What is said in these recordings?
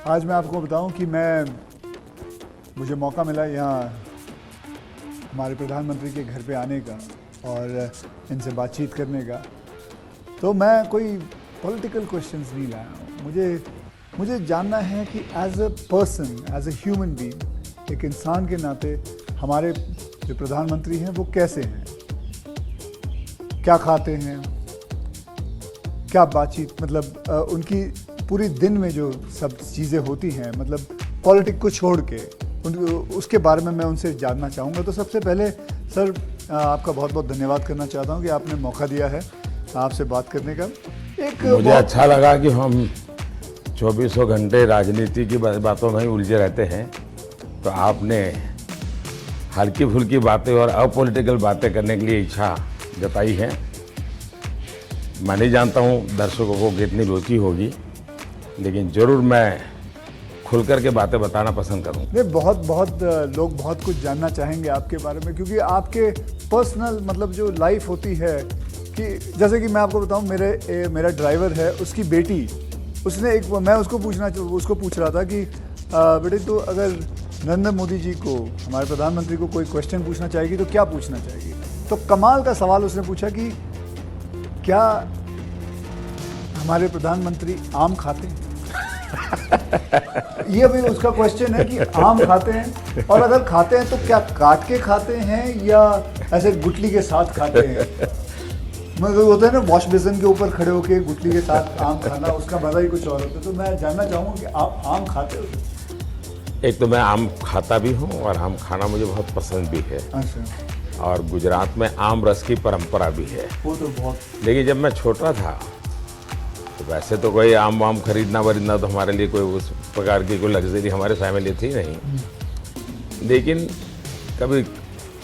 आज मैं आपको बताऊं कि मुझे मौका मिला यहाँ हमारे प्रधानमंत्री के घर पे आने का और इनसे बातचीत करने का। तो मैं कोई पॉलिटिकल क्वेश्चंस नहीं लाया हूँ। मुझे जानना है कि as a person, as a human being, एक इंसान के नाते हमारे जो प्रधानमंत्री हैं वो कैसे हैं, क्या खाते हैं, क्या बातचीत, मतलब उनकी पूरी दिन में जो सब चीज़ें होती हैं, मतलब पॉलिटिक्स को छोड़ के उसके बारे में मैं उनसे जानना चाहूँगा। तो सबसे पहले सर आपका बहुत बहुत धन्यवाद करना चाहता हूँ कि आपने मौका दिया है आपसे बात करने का। मुझे अच्छा लगा कि हम 24 घंटे राजनीति की बातों में ही उलझे रहते हैं, तो आपने हल्की फुल्की बातें और अपॉलिटिकल बातें करने के लिए इच्छा जताई है। मैं नहीं जानता हूँ दर्शकों को कितनी रुचि होगी, लेकिन ज़रूर मैं खुल कर के बातें बताना पसंद करूँ। नहीं, बहुत लोग बहुत कुछ जानना चाहेंगे आपके बारे में, क्योंकि आपके पर्सनल मतलब जो लाइफ होती है, कि जैसे कि मैं आपको बताऊं, मेरा ड्राइवर है, उसकी बेटी, मैं उसको पूछ रहा था कि बेटे तो अगर नरेंद्र मोदी जी को, हमारे प्रधानमंत्री को कोई क्वेश्चन पूछना चाहेगी तो क्या पूछना चाहेगी? तो कमाल का सवाल उसने पूछा कि क्या हमारे प्रधानमंत्री आम खाते हैं? ये भी उसका क्वेश्चन है कि आम खाते हैं, और अगर खाते हैं तो क्या काट के खाते हैं या ऐसे गुटली के साथ खाते हैं? मतलब होता है ना, वॉश बेसिन के ऊपर खड़े होके गुटली के साथ आम खाना, उसका मजा ही कुछ और होता है। तो मैं जानना चाहूँगा कि आप आम खाते हो? एक तो मैं आम खाता भी हूँ और आम खाना मुझे बहुत पसंद भी है। अच्छा। और गुजरात में आम रस की परंपरा भी है। वो तो बहुत। लेकिन जब मैं छोटा था तो वैसे तो कोई आम खरीदना वरीदना तो हमारे लिए कोई उस प्रकार की कोई लग्जरी हमारे फैमिली थी नहीं। लेकिन कभी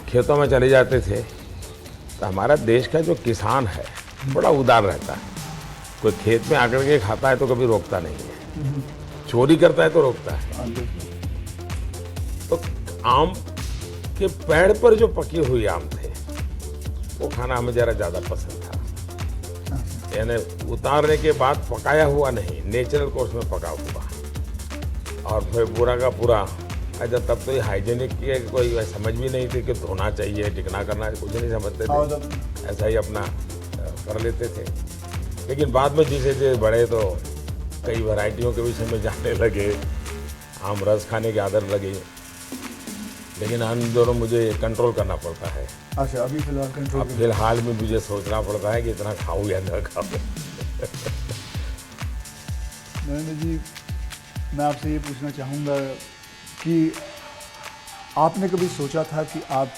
खेतों में चले जाते थे तो हमारा देश का जो किसान है बड़ा उदार रहता है। कोई खेत में आकर के खाता है तो कभी रोकता नहीं है, चोरी करता है तो रोकता है। तो आम के पेड़ पर जो पकी हुई आम थे वो खाना हमें जरा ज़्यादा पसंद था। यानी उतारने के बाद पकाया हुआ नहीं, नेचुरल कोर्स में पका हुआ, और फिर पूरा का पूरा। अच्छा, तब तो ये हाइजीनिक की कोई समझ भी नहीं थी कि धोना चाहिए, टिकना करना है, कुछ नहीं समझते थे, ऐसा ही अपना कर लेते थे। लेकिन बाद में जैसे बड़े तो कई वैरायटियों के विषय में जानने लगे, आम रस खाने की आदत लगी। लेकिन इन दोनों मुझे कंट्रोल करना पड़ता है। अच्छा, अभी फिलहाल कंट्रोल? अब फिलहाल में मुझे सोचना पड़ता है कि इतना खाऊं या न खाऊं। नरेंद्र जी, मैं आपसे ये पूछना चाहूँगा कि आपने कभी सोचा था कि आप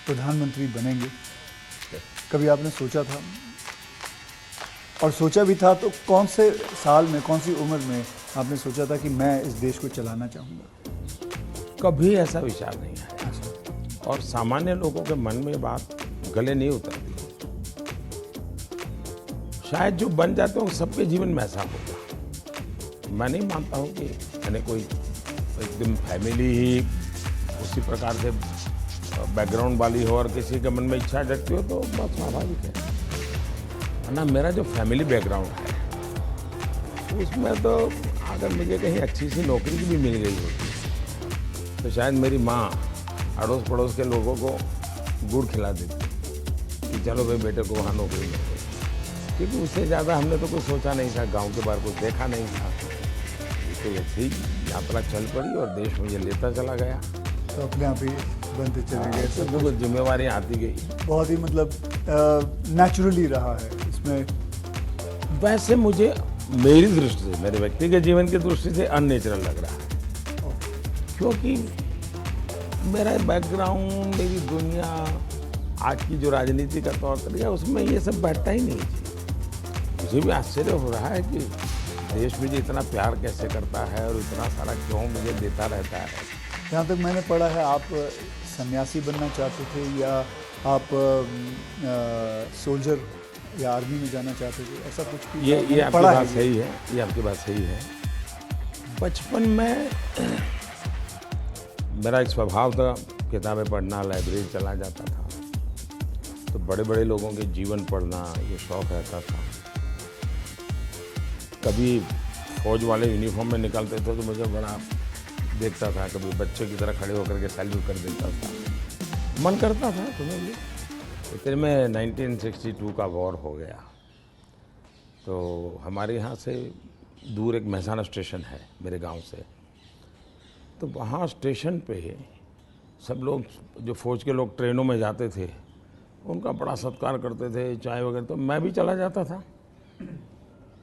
प्रधानमंत्री बनेंगे? कभी आपने सोचा था? और सोचा भी था तो कौन से साल में, कौन सी उम्र में आपने सोचा था कि मैं इस देश को चलाना चाहूँगा? कभी ऐसा विचार नहीं आया, और सामान्य लोगों के मन में बात गले नहीं उतरती। शायद जो बन जाते हैं सबके जीवन में ऐसा होगा। मैं नहीं मानता हूँ कि मैंने कोई एकदम फैमिली ही उसी प्रकार से बैकग्राउंड वाली हो और किसी के मन में इच्छा जगती हो तो बहुत स्वाभाविक है ना। मेरा जो फैमिली बैकग्राउंड है उसमें तो अगर मुझे कहीं अच्छी सी नौकरी भी मिल गई होती तो शायद मेरी माँ अड़ोस पड़ोस के लोगों को गुड़ खिला देती कि चलो भाई बेटे को वहाँ नौकरी मिल गई, क्योंकि उससे ज़्यादा हमने तो कुछ सोचा नहीं था, गांव के बाहर कुछ देखा नहीं था। तो ऐसी यात्रा चल पड़ी और देश मुझे लेता चला गया, तो अपने आप ही बनते चले गए। सब कुछ जिम्मेवारी आती गई। बहुत ही मतलब नेचुरली रहा है इसमें। वैसे मुझे मेरी दृष्टि से, मेरे व्यक्तिगत जीवन की दृष्टि से अननेचुरल लग रहा है, क्योंकि मेरा बैकग्राउंड, मेरी दुनिया, आज की जो राजनीति का तौर तरीका, उसमें ये सब बैठता ही नहीं है। मुझे भी आश्चर्य हो रहा है कि देश मुझे इतना प्यार कैसे करता है और इतना सारा क्यों मुझे देता रहता है। जहाँ तक मैंने पढ़ा है, आप सन्यासी बनना चाहते थे या आप सोल्जर या आर्मी में जाना चाहते थे, ऐसा कुछ भी? ये आपकी बात सही है, ये आपकी बात सही है। बचपन में मेरा एक स्वभाव था, किताबें पढ़ना, लाइब्रेरी चला जाता था, तो बड़े बड़े लोगों के जीवन पढ़ना ये शौक़ रहता था। कभी फौज वाले यूनिफॉर्म में निकलते थे तो मुझे बड़ा देखता था, कभी बच्चे की तरह खड़े होकर के सैल्यूट कर देता था, मन करता था तुम्हें भी। इतने में 1962 का वॉर हो गया, तो हमारे यहाँ से दूर एक महसाना स्टेशन है मेरे गांव से, तो वहाँ स्टेशन पे सब लोग, जो फौज के लोग ट्रेनों में जाते थे, उनका बड़ा सत्कार करते थे, चाय वगैरह, तो मैं भी चला जाता था।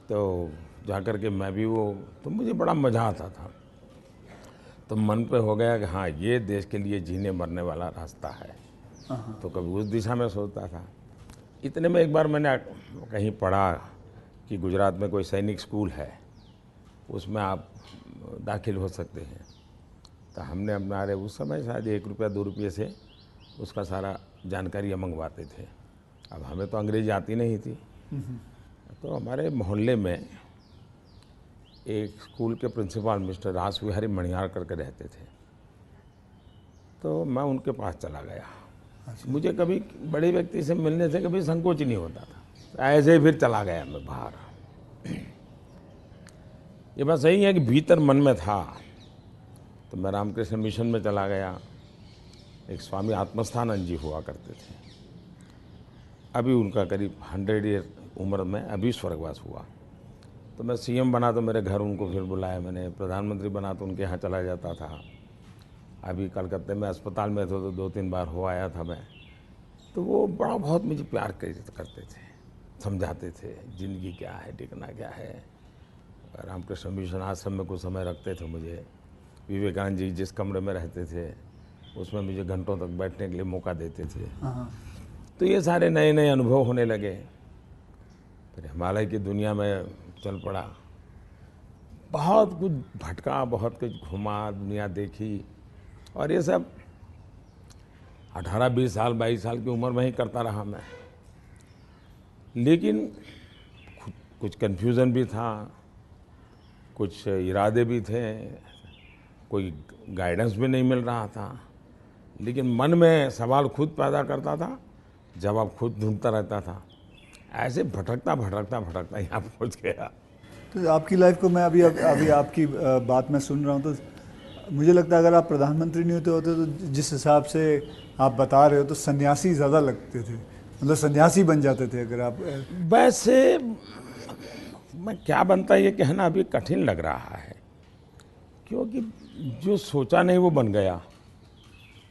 तो जा कर के मैं भी वो, तो मुझे बड़ा मज़ा आता था। तो मन पे हो गया कि हाँ, ये देश के लिए जीने मरने वाला रास्ता है। तो कभी उस दिशा में सोचता था। इतने में एक बार मैंने कहीं पढ़ा कि गुजरात में कोई सैनिक स्कूल है, उसमें आप दाखिल हो सकते हैं। तो हमने हमारे उस समय शायद 1 रुपया 2 रुपये से उसका सारा जानकारियाँ मंगवाते थे। अब हमें तो अंग्रेजी आती नहीं थी, तो हमारे मोहल्ले में एक स्कूल के प्रिंसिपल मिस्टर रास विहारी मणियार करके रहते थे, तो मैं उनके पास चला गया। मुझे कभी बड़े व्यक्ति से मिलने से कभी संकोच नहीं होता था, तो ऐसे ही फिर चला गया मैं बाहर। ये बात सही है कि भीतर मन में था, तो मैं रामकृष्ण मिशन में चला गया। एक स्वामी आत्मस्थानंद जी हुआ करते थे, अभी उनका करीब 100 ईयर उम्र में अभी स्वर्गवास हुआ। तो मैं सीएम बना तो मेरे घर उनको फिर बुलाया मैंने, प्रधानमंत्री बना तो उनके यहाँ चला जाता था। अभी कलकत्ते में अस्पताल में थे तो 2-3 बार हो आया था मैं। तो वो बड़ा बहुत मुझे प्यार करते थे, समझाते थे ज़िंदगी क्या है, टिकना क्या है। रामकृष्ण मिशन आश्रम में कुछ समय रखते थे मुझे। विवेकानंद जी जिस कमरे में रहते थे उसमें मुझे घंटों तक बैठने के लिए मौका देते थे। तो ये सारे नए नए अनुभव होने लगे। फिर हिमालय की दुनिया में चल पड़ा, बहुत कुछ भटका, बहुत कुछ घुमा, दुनिया देखी, और ये सब 18-20 साल 22 साल की उम्र में ही करता रहा मैं। लेकिन कुछ कन्फ्यूज़न भी था, कुछ इरादे भी थे, कोई गाइडेंस भी नहीं मिल रहा था, लेकिन मन में सवाल खुद पैदा करता था, जवाब खुद ढूंढता रहता था। ऐसे भटकता भटकता भटकता यहाँ पहुँच गया। तो आपकी लाइफ को मैं अभी आपकी बात में सुन रहा हूँ, तो मुझे लगता है अगर आप प्रधानमंत्री नहीं होते तो जिस हिसाब से आप बता रहे हो तो सन्यासी ज़्यादा लगते थे, मतलब सन्यासी बन जाते थे अगर आप। वैसे मैं क्या बनता ये कहना अभी कठिन लग रहा है, क्योंकि जो सोचा नहीं वो बन गया।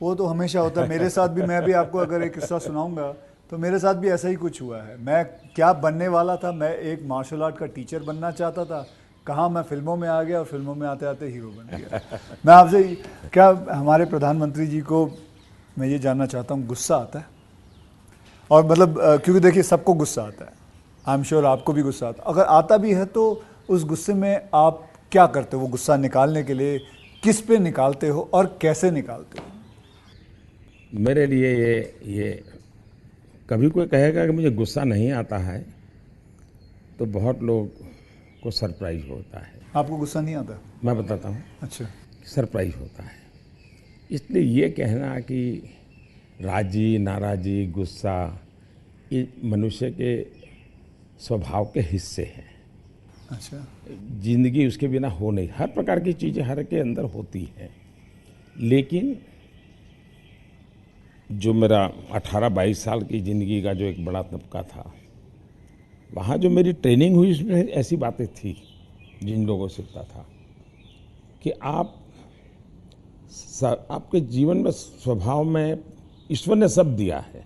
वो तो हमेशा होता है, मेरे साथ भी। मैं भी आपको अगर एक किस्सा सुनाऊंगा तो मेरे साथ भी ऐसा ही कुछ हुआ है। मैं क्या बनने वाला था, मैं एक मार्शल आर्ट का टीचर बनना चाहता था, कहाँ मैं फिल्मों में आ गया और फिल्मों में आते आते हीरो बन गया। मैं आपसे क्या, हमारे प्रधानमंत्री जी को मैं ये जानना चाहता हूँ, गुस्सा आता है? और मतलब क्योंकि देखिए सबको गुस्सा आता है, आई एम श्योर आपको भी गुस्सा आता है। अगर आता भी है तो उस गुस्से में आप क्या करते हो? वो गुस्सा निकालने के लिए किस पे निकालते हो और कैसे निकालते हो? मेरे लिए ये कभी कोई कहेगा कि मुझे गुस्सा नहीं आता है तो बहुत लोग को सरप्राइज होता है। आपको गुस्सा नहीं आता? मैं बताता हूँ। अच्छा। सरप्राइज होता है। इसलिए ये कहना कि राजी नाराजी गुस्सा ये मनुष्य के स्वभाव के हिस्से हैं। अच्छा। जिंदगी उसके बिना हो नहीं, हर प्रकार की चीज़ें हर के अंदर होती हैं। लेकिन जो मेरा 18-22 साल की ज़िंदगी का जो एक बड़ा तबका था, वहाँ जो मेरी ट्रेनिंग हुई उसमें ऐसी बातें थी जिन लोगों से सीखता था कि आपके जीवन में स्वभाव में ईश्वर ने सब दिया है।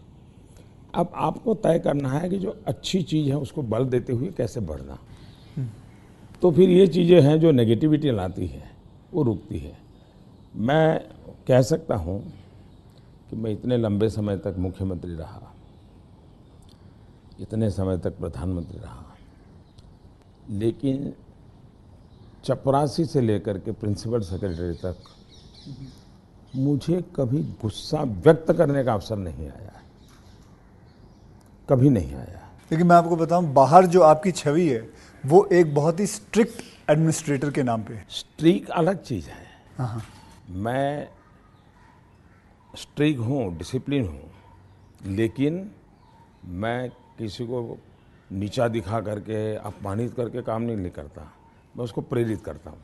अब आपको तय करना है कि जो अच्छी चीज़ है उसको बल देते हुए कैसे बढ़ना। तो फिर ये चीज़ें हैं जो नेगेटिविटी लाती है वो रुकती है। मैं कह सकता हूँ कि मैं इतने लंबे समय तक मुख्यमंत्री रहा, इतने समय तक प्रधानमंत्री रहा, लेकिन चपरासी से लेकर के प्रिंसिपल सेक्रेटरी तक मुझे कभी गुस्सा व्यक्त करने का अवसर नहीं आया, कभी नहीं आया। लेकिन मैं आपको बताऊं, बाहर जो आपकी छवि है वो एक बहुत ही स्ट्रिक्ट एडमिनिस्ट्रेटर के नाम पे है। स्ट्रिक्ट अलग चीज़ है। हाँ। मैं स्ट्रिक्ट हूँ, डिसिप्लिन हूँ, लेकिन मैं किसी को नीचा दिखा करके अपमानित करके काम नहीं करता। मैं उसको प्रेरित करता हूँ।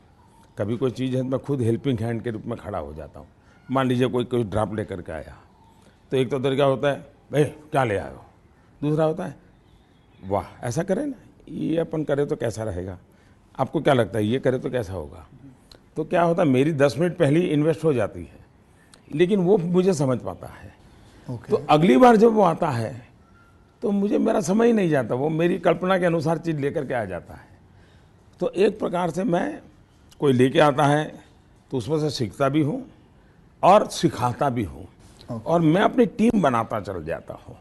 कभी कोई चीज़ है तो मैं खुद हेल्पिंग हैंड के रूप में खड़ा हो जाता हूँ। मान लीजिए कोई ड्राफ्ट लेकर के आया, तो एक तो तरीका होता है भाई क्या ले आए हो, दूसरा होता है वाह ऐसा करें ना, ये अपन करें तो कैसा रहेगा, आपको क्या लगता है ये करे तो कैसा होगा। तो क्या होता है मेरी 10 मिनट पहले ही इन्वेस्ट हो जाती है, लेकिन वो मुझे समझ पाता है। ओके। तो अगली बार जब वो आता है तो मुझे मेरा समय ही नहीं जाता, वो मेरी कल्पना के अनुसार चीज़ लेकर के आ जाता है। तो एक प्रकार से मैं कोई लेके आता है तो उसमें से सीखता भी हूँ और सिखाता भी हूँ, और मैं अपनी टीम बनाता चल जाता हूँ।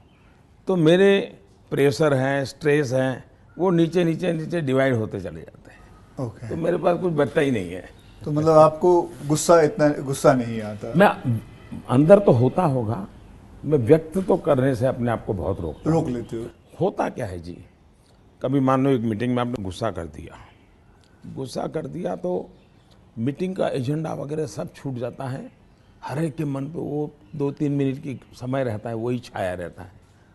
तो मेरे प्रेशर हैं, स्ट्रेस हैं, वो नीचे नीचे नीचे डिवाइड होते चले जाते हैं। ओके। तो मेरे पास कुछ बचता ही नहीं है। तो मतलब आपको इतना गुस्सा नहीं आता? मैं अंदर तो होता होगा, मैं व्यक्त तो करने से अपने आप को बहुत रोक लेते हो? होता क्या है जी, कभी मान लो एक मीटिंग में आपने गुस्सा कर दिया तो मीटिंग का एजेंडा वगैरह सब छूट जाता है। हर एक के मन पे वो 2-3 मिनट की समय रहता है, वही छाया रहता है,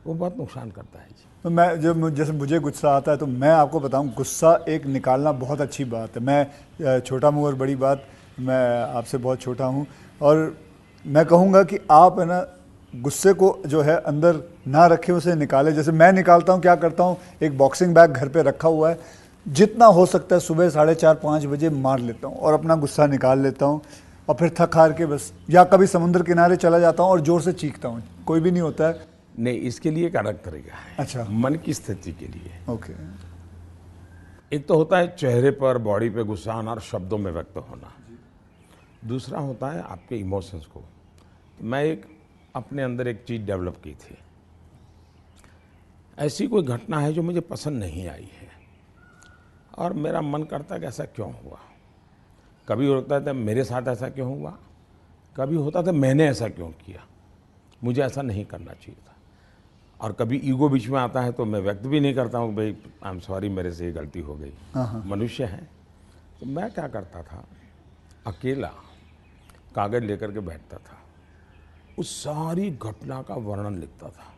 वो बहुत नुकसान करता है जी। तो मैं जैसे मुझे गुस्सा आता है तो मैं आपको बताऊं, गुस्सा एक निकालना बहुत अच्छी बात है। मैं छोटा मुँह और बड़ी बात, मैं आपसे बहुत छोटा हूं, और मैं कहूंगा कि आप है ना गुस्से को जो है अंदर ना रखें, उसे निकालें। जैसे मैं निकालता हूं, क्या करता हूं, एक बॉक्सिंग बैग घर पे रखा हुआ है, जितना हो सकता है सुबह 4:30-5 बजे मार लेता हूं और अपना गुस्सा निकाल लेता हूं, और फिर थक हार के बस, या कभी समुद्र किनारे चला जाता हूं और जोर से चीखता हूं, कोई भी नहीं होता है। नहीं, इसके लिए एक अलग तरीका है। अच्छा। मन की स्थिति के लिए। ओके। एक तो होता है चेहरे पर, बॉडी पे गुस्सा आना और शब्दों में व्यक्त होना। दूसरा होता है आपके इमोशंस को। मैं अपने अंदर एक चीज़ डेवलप की थी, ऐसी कोई घटना है जो मुझे पसंद नहीं आई है और मेरा मन करता है कि ऐसा क्यों हुआ। कभी होता था मेरे साथ ऐसा क्यों हुआ, कभी होता था मैंने ऐसा क्यों किया, मुझे ऐसा नहीं करना चाहिए था। और कभी ईगो बीच में आता है तो मैं व्यक्त भी नहीं करता हूँ भाई आई एम सॉरी, मेरे से ये गलती हो गई, मनुष्य है। तो मैं क्या करता था, अकेला कागज़ लेकर के बैठता था, उस सारी घटना का वर्णन लिखता था,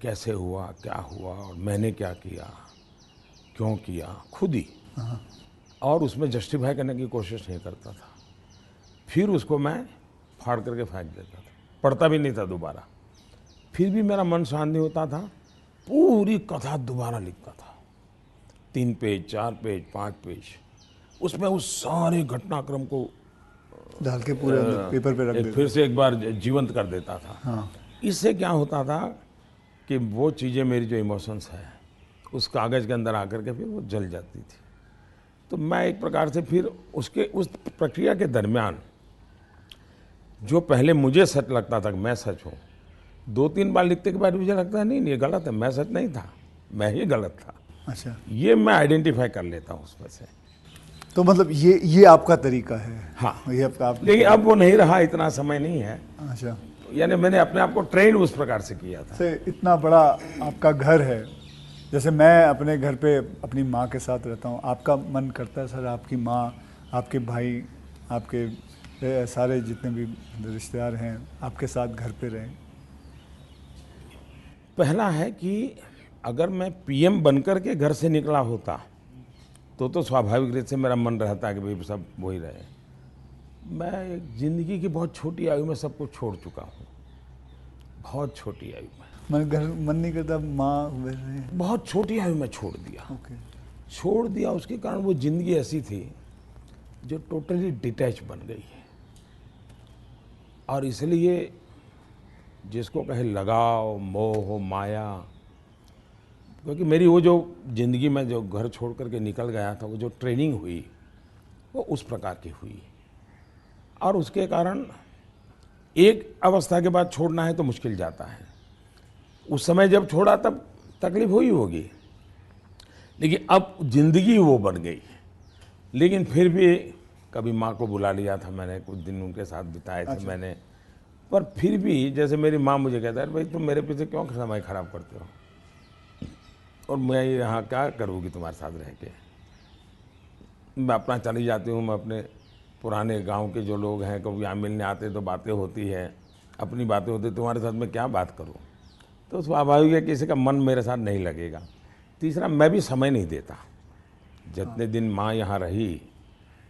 कैसे हुआ, क्या हुआ और मैंने क्या किया, क्यों किया, खुद ही। और उसमें जस्टिफाई करने की कोशिश नहीं करता था। फिर उसको मैं फाड़ करके फेंक देता था, पढ़ता भी नहीं था दोबारा। फिर भी मेरा मन शांत नहीं होता था, पूरी कथा दोबारा लिखता था, 3 पेज, 4 पेज, 5 पेज, उसमें उस सारे घटनाक्रम को डाल के पूरे पेपर पे रख देता, फिर से एक बार जीवंत कर देता था। हाँ। इससे क्या होता था कि वो चीज़ें, मेरी जो इमोशंस है उस कागज़ के अंदर आकर के फिर वो जल जाती थी। तो मैं एक प्रकार से फिर उस प्रक्रिया के दरमियान जो पहले मुझे सच लगता था कि मैं सच हूँ, 2-3 बार लिखने के बाद मुझे लगता है नहीं ये गलत है, मैं सच नहीं था, मैं ही गलत था। अच्छा। ये मैं आइडेंटिफाई कर लेता हूँ उसमें से। तो मतलब ये आपका तरीका है? हाँ। ये आप लेकिन अब वो नहीं रहा, इतना समय नहीं है। अच्छा। यानी मैंने अपने आप को ट्रेन उस प्रकार से किया था। से इतना बड़ा आपका घर है, जैसे मैं अपने घर पे अपनी माँ के साथ रहता हूँ, आपका मन करता है सर आपकी माँ, आपके भाई, आपके सारे जितने भी रिश्तेदार हैं आपके साथ घर पे रहें? पहला है कि अगर मैं पीएम बनकर के घर से निकला होता तो स्वाभाविक रूप से मेरा मन रहता है कि भाई सब वही रहे। मैं एक ज़िंदगी की बहुत छोटी आयु में सब कुछ छोड़ चुका हूँ, बहुत छोटी आयु में। मन नहीं करता माँ? बहुत छोटी आयु में छोड़ दिया। ओके। छोड़ दिया, उसके कारण वो ज़िंदगी ऐसी थी जो टोटली डिटैच बन गई है। और इसलिए जिसको कहे लगाव, मोह, माया, क्योंकि मेरी वो जो ज़िंदगी में जो घर छोड़ करके निकल गया था, वो जो ट्रेनिंग हुई वो उस प्रकार की हुई। और उसके कारण एक अवस्था के बाद छोड़ना है तो मुश्किल जाता है। उस समय जब छोड़ा तब तकलीफ हुई होगी, लेकिन अब ज़िंदगी वो बन गई। लेकिन फिर भी कभी माँ को बुला लिया था मैंने, कुछ दिन उनके साथ बिताए थे। अच्छा। मैंने, पर फिर भी जैसे मेरी माँ मुझे कहता है भाई तुम मेरे पीछे क्यों समय ख़राब करते हो, और मैं यहाँ क्या करूँगी तुम्हारे साथ रह के। मैं अपना चली जाती हूँ, मैं अपने पुराने गांव के जो लोग हैं कभी यहाँ मिलने आते तो बातें होती है, अपनी बातें होती, तुम्हारे साथ मैं क्या बात करूँ। तो स्वाभाविक है किसी का मन मेरे साथ नहीं लगेगा। तीसरा, मैं भी समय नहीं देता, जितने दिन माँ यहाँ रही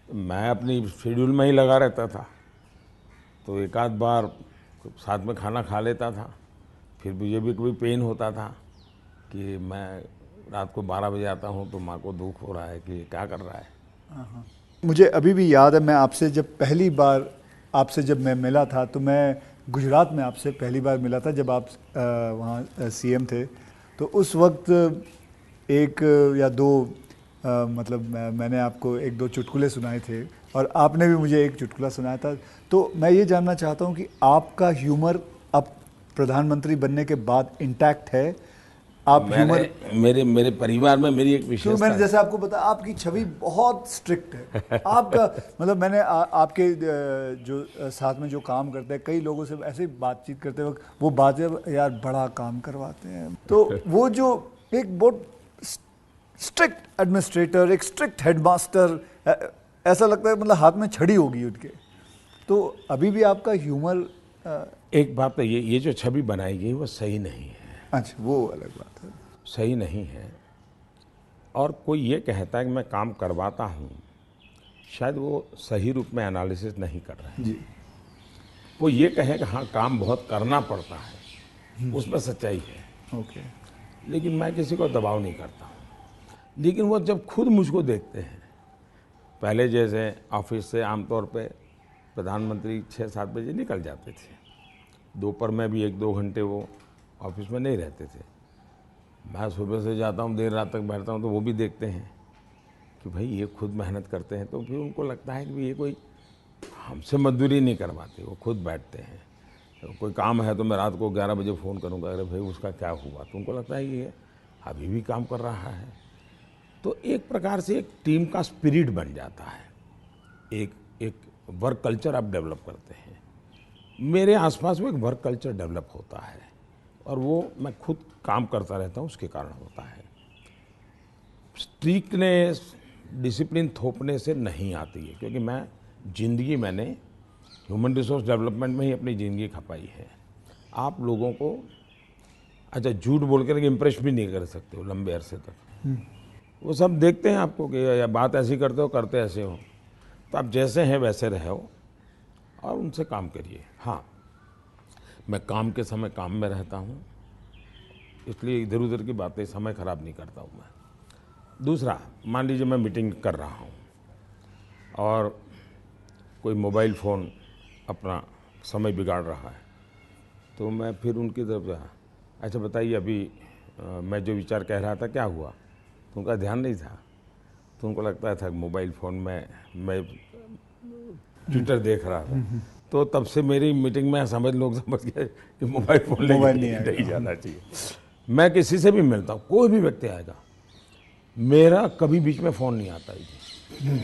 तो मैं अपनी शेड्यूल में ही लगा रहता था, तो एक आध बार साथ में खाना खा लेता था। फिर मुझे भी कभी पेन होता था कि मैं रात को 12 बजे आता हूँ तो माँ को दुख हो रहा है कि ये क्या कर रहा है। मुझे अभी भी याद है, मैं आपसे जब पहली बार आपसे जब मैं मिला था तो मैं गुजरात में आपसे पहली बार मिला था जब आप वहाँ सीएम थे। तो उस वक्त एक या दो मतलब मैंने आपको एक दो चुटकुले सुनाए थे और आपने भी मुझे एक चुटकुला सुनाया था। तो मैं ये जानना चाहता हूँ कि आपका ह्यूमर अब प्रधानमंत्री बनने के बाद इंटैक्ट है? आप ह्यूमर मेरे परिवार में मेरी एक तो विशेषता मैंने है। जैसे आपको बताया आपकी छवि बहुत स्ट्रिक्ट है। आपका मतलब मैंने आपके जो साथ में जो काम करते हैं कई लोगों से ऐसे ही बातचीत करते वक्त वो बातें यार बड़ा काम करवाते हैं, तो वो जो एक बहुत स्ट्रिक्ट एडमिनिस्ट्रेटर, एक स्ट्रिक्ट हेडमास्टर, ऐसा लगता है मतलब हाथ में छड़ी होगी उनके। तो अभी भी आपका ह्यूमर एक बात तो ये जो छवि बनाई गई वो सही नहीं है। अच्छा, वो अलग बात है। सही नहीं है। और कोई ये कहता है कि मैं काम करवाता हूँ, शायद वो सही रूप में एनालिसिस नहीं कर रहे हैं। जी, वो ये कहे कि हाँ काम बहुत करना पड़ता है, उसमें सच्चाई है। ओके। लेकिन मैं किसी को दबाव नहीं करता हूँ। लेकिन वो जब खुद मुझको देखते हैं, पहले जैसे ऑफिस से आमतौर पे प्रधानमंत्री 6-7 बजे निकल जाते थे, दोपहर में भी 1-2 घंटे वो ऑफिस में नहीं रहते थे। मैं सुबह से जाता हूँ, देर रात तक बैठता हूँ, तो वो भी देखते हैं कि भाई ये खुद मेहनत करते हैं। तो फिर उनको लगता है कि ये कोई हमसे मजदूरी नहीं करवाते, वो खुद बैठते हैं। तो कोई काम है तो मैं रात को 11 बजे फ़ोन करूँगा, अरे भाई उसका क्या हुआ, तो उनको लगता है कि ये अभी भी काम कर रहा है। तो एक प्रकार से एक टीम का स्पिरिट बन जाता है, एक वर्क कल्चर आप डेवलप करते हैं। मेरे आसपास में एक वर्क कल्चर डेवलप होता है और वो मैं खुद काम करता रहता हूँ, उसके कारण होता है। स्ट्रिक्टनेस, डिसिप्लिन थोपने से नहीं आती है, क्योंकि मैंने ह्यूमन रिसोर्स डेवलपमेंट में ही अपनी ज़िंदगी खपाई है। आप लोगों को अच्छा झूठ बोल कर इम्प्रेस भी नहीं कर सकते हो लंबे अरसे तक। वो सब देखते हैं आपको कि या बात ऐसी करते हो, करते ऐसे हो, तो आप जैसे हैं वैसे रहो और उनसे काम करिए। हाँ, मैं काम के समय काम में रहता हूँ, इसलिए इधर उधर की बातें समय ख़राब नहीं करता हूँ मैं। दूसरा, मान लीजिए मैं मीटिंग कर रहा हूँ और कोई मोबाइल फ़ोन अपना समय बिगाड़ रहा है, तो मैं फिर उनकी तरफ जा, अच्छा बताइए अभी मैं जो विचार कह रहा था क्या हुआ, तो उनका ध्यान नहीं था, तो उनको लगता था मोबाइल फ़ोन में मैं ट्विटर देख रहा था। तो तब से मेरी मीटिंग में लोग समझ गए कि मोबाइल फ़ोन लेके नहीं जाना चाहिए। मैं किसी से भी मिलता हूँ, कोई भी व्यक्ति आएगा, मेरा कभी बीच में फ़ोन नहीं आता है जी।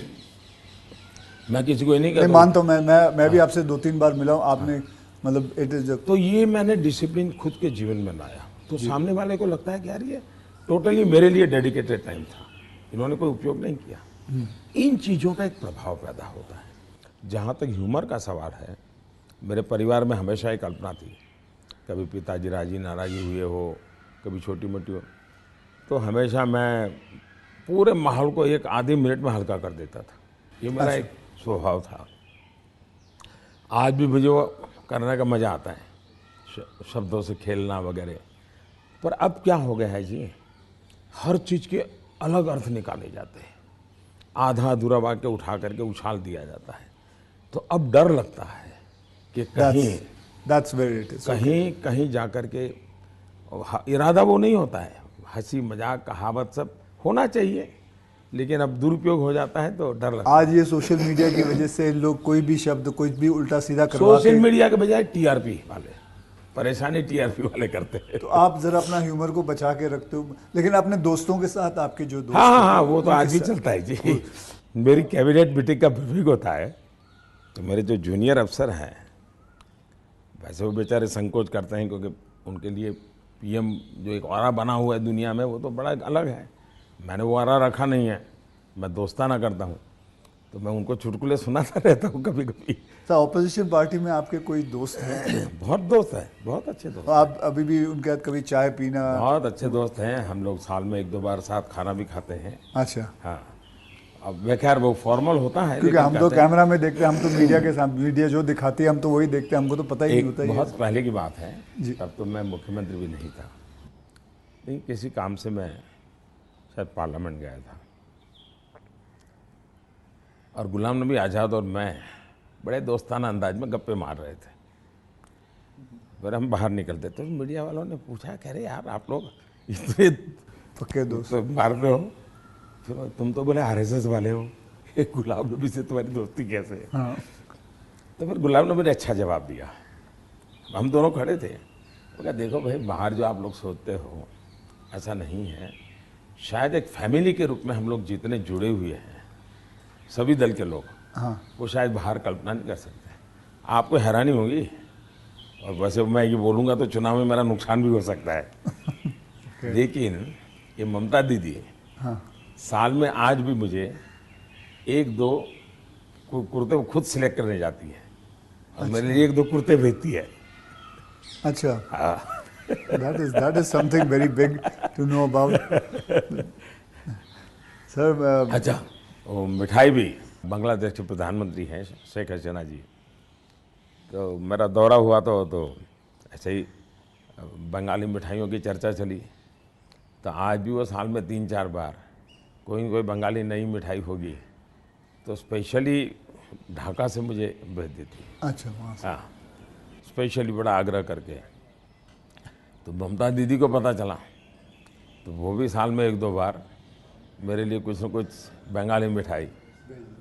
मैं किसी को नहीं कहता। मानता हूँ, मैं भी आपसे 2-3 बार मिला हूँ, आपने मतलब इट इज। तो ये मैंने डिसिप्लिन खुद के जीवन में लाया, तो सामने वाले को लगता है कि यार ये टोटली मेरे लिए डेडिकेटेड टाइम था, इन्होंने कोई उपयोग नहीं किया। इन चीज़ों का एक प्रभाव पैदा होता है। जहाँ तक ह्यूमर का सवाल है, मेरे परिवार में हमेशा एक कल्पना थी, कभी पिताजी राजी नाराज़ी हुए हो, कभी छोटी मोटी हो, तो हमेशा मैं पूरे माहौल को एक आधे मिनट में हल्का कर देता था। ये मेरा एक स्वभाव था। आज भी मुझे वो करने का मज़ा आता है, शब्दों से खेलना वगैरह। पर अब क्या हो गया है जी, हर चीज़ के अलग अर्थ निकाले जाते हैं, आधा अधूरा वाक्य उठा करके उछाल दिया जाता है। तो अब डर लगता है कि कहीं जा कर के, इरादा वो नहीं होता है, हंसी मजाक कहावत सब होना चाहिए, लेकिन अब दुरुपयोग हो जाता है तो डर लगता है। आज ये सोशल मीडिया की वजह से लोग कोई भी शब्द कोई भी उल्टा सीधा करवा सोशल मीडिया के बजाय टीआरपी वाले, परेशानी टीआरपी वाले करते हैं। तो आप जरा अपना ह्यूमर को बचा के रखते हो, लेकिन अपने दोस्तों के साथ आपके जो दोस्त हाँ, वो तो आज भी चलता है जी। मेरी कैबिनेट मीटिंग का ब्रीफिंग होता है, तो मेरे जो जूनियर अफसर हैं, वैसे वो बेचारे संकोच करते हैं, क्योंकि उनके लिए पीएम जो एक ऑरा बना हुआ है दुनिया में, वो तो बड़ा अलग है। मैंने वो ऑरा रखा नहीं है, मैं दोस्ताना करता हूँ, तो मैं उनको चुटकुले सुनाता रहता हूँ कभी कभी। तो ऑपोजिशन पार्टी में आपके कोई दोस्त हैं? बहुत दोस्त हैं, बहुत अच्छे दोस्त। आप अभी भी उनके साथ कभी चाय पीना? बहुत अच्छे दोस्त हैं, हम लोग साल में 1-2 बार साथ खाना भी खाते हैं। अच्छा। हाँ, अब मैं खैर वो फॉर्मल होता है, क्योंकि लेकिन हम तो कहते हैं, कैमरा में देखते हैं, हम तो मीडिया के सामने, मीडिया जो दिखाती है हम तो वही देखते हैं, हमको तो पता ही नहीं एक होता बहुत ये। पहले की बात है, जी। तब तो मैं मुख्यमंत्री भी नहीं था, लेकिन किसी काम से मैं शायद पार्लियामेंट गया था और गुलाम नबी आज़ाद और मैं बड़े दोस्ताना अंदाज में गप्पे मार रहे थे। फिर हम बाहर निकलते तो मीडिया वालों ने पूछा, कह रहे यार आप लोग इतने पक्के दोस्त। तो मारते हो, फिर तुम तो बोले आरएसएस वाले हो, ये गुलाम नबी से तुम्हारी दोस्ती कैसे है? हाँ। तो फिर गुलाम नबी ने अच्छा जवाब दिया। हम दोनों खड़े थे, वो कहा देखो भाई, बाहर जो आप लोग सोचते हो ऐसा नहीं है, शायद एक फैमिली के रूप में हम लोग जितने जुड़े हुए हैं सभी दल के लोग, हाँ। वो शायद बाहर कल्पना नहीं कर सकते। आपको हैरानी होगी, और वैसे मैं ये बोलूँगा तो चुनाव में मेरा नुकसान भी हो सकता है लेकिन ये ममता दीदी हाँ। साल में आज भी मुझे एक दो कुर्ते वो खुद सिलेक्ट करने जाती है और मेरे लिए एक दो कुर्ते भेजती है। अच्छा, हाँ। that is something very big to know about. Sir अच्छा, वो मिठाई भी, बांग्लादेश के प्रधानमंत्री हैं शेख हसीना जी, तो मेरा दौरा हुआ तो ऐसे ही बंगाली मिठाइयों की चर्चा चली, तो आज भी वो साल में 3-4 बार कोई न कोई बंगाली नई मिठाई होगी तो स्पेशली ढाका से मुझे भेज देती। अच्छा, वहाँ से। हाँ, स्पेशली बड़ा आग्रह करके। तो ममता दीदी को पता चला तो वो भी साल में 1-2 बार मेरे लिए कुछ न कुछ बंगाली मिठाई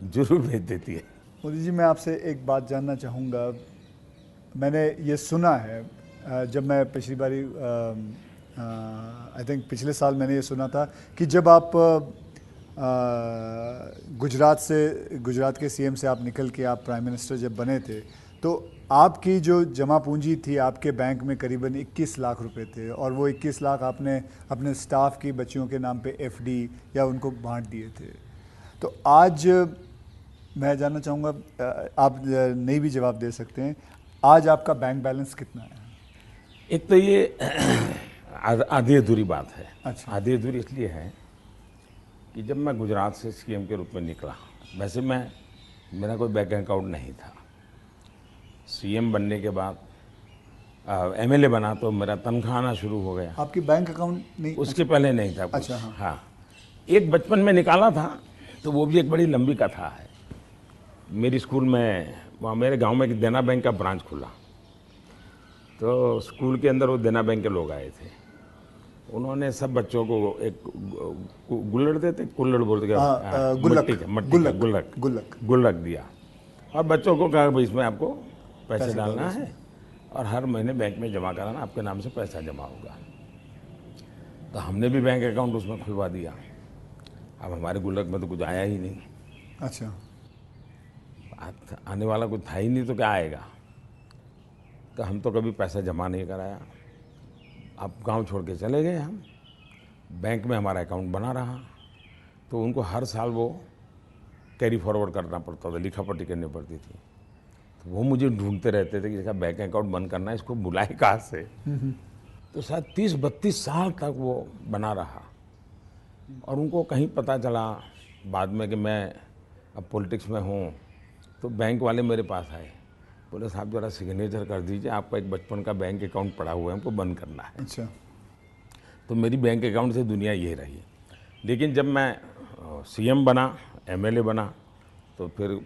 जरूर भेज देती है। मोदी जी, मैं आपसे एक बात जानना चाहूँगा। मैंने ये सुना है, जब मैं पिछली बारी आई थिंक पिछले साल मैंने ये सुना था कि जब आप गुजरात के सीएम से आप निकल के आप प्राइम मिनिस्टर जब बने थे, तो आपकी जो जमा पूंजी थी आपके बैंक में करीबन 21 लाख रुपए थे, और वो 21 लाख आपने अपने स्टाफ की बच्चियों के नाम पे एफडी या उनको बांट दिए थे। तो आज मैं जानना चाहूँगा, आप नहीं भी जवाब दे सकते हैं, आज आपका बैंक बैलेंस कितना है? एक तो ये आधी अधूरी बात है। अच्छा। आधी अधूरी इसलिए है कि जब मैं गुजरात से सीएम के रूप में निकला, वैसे मेरा कोई बैंक अकाउंट नहीं था। सीएम बनने के बाद एमएलए बना तो मेरा तनख्वाह आना शुरू हो गया। आपकी बैंक अकाउंट नहीं? उसके पहले नहीं था कुछ। अच्छा, हाँ। हाँ, एक बचपन में निकाला था, तो वो भी एक बड़ी लंबी कथा है। मेरी स्कूल में, वहाँ मेरे गांव में एक देना बैंक का ब्रांच खुला, तो स्कूल के अंदर वो देना बैंक के लोग आए थे। उन्होंने सब बच्चों को एक गुल्लड़ देते, कुल्लड़ बोलते, गुल्लक दिया, और बच्चों को कहा भाई इसमें आपको पैसे डालना है और हर महीने बैंक में जमा कराना, आपके नाम से पैसा जमा होगा। तो हमने भी बैंक अकाउंट उसमें खुलवा दिया। अब हमारे गुल्लक में तो कुछ आया ही नहीं। अच्छा। आने वाला कुछ था ही नहीं, तो क्या आएगा? तो हम तो कभी पैसा जमा नहीं कराया। अब गांव छोड़ के चले गए हम, बैंक में हमारा अकाउंट बना रहा, तो उनको हर साल वो कैरी फॉरवर्ड करना पड़ता था, लिखा पढ़ी करनी पड़ती थी। तो वो मुझे ढूंढते रहते थे कि इसका बैंक अकाउंट बंद करना है, इसको बुलाए कहाँ से। तो शायद 30-32 साल तक वो बना रहा, और उनको कहीं पता चला बाद में कि मैं अब पॉलिटिक्स में हूँ, तो बैंक वाले मेरे पास आए, बोले साहब जरा सिग्नेचर कर दीजिए, आपका एक बचपन का बैंक अकाउंट पड़ा हुआ है, हमको बंद करना है। अच्छा। तो मेरी बैंक अकाउंट से दुनिया ये रही। लेकिन जब मैं सीएम बना, एमएलए बना, तो फिर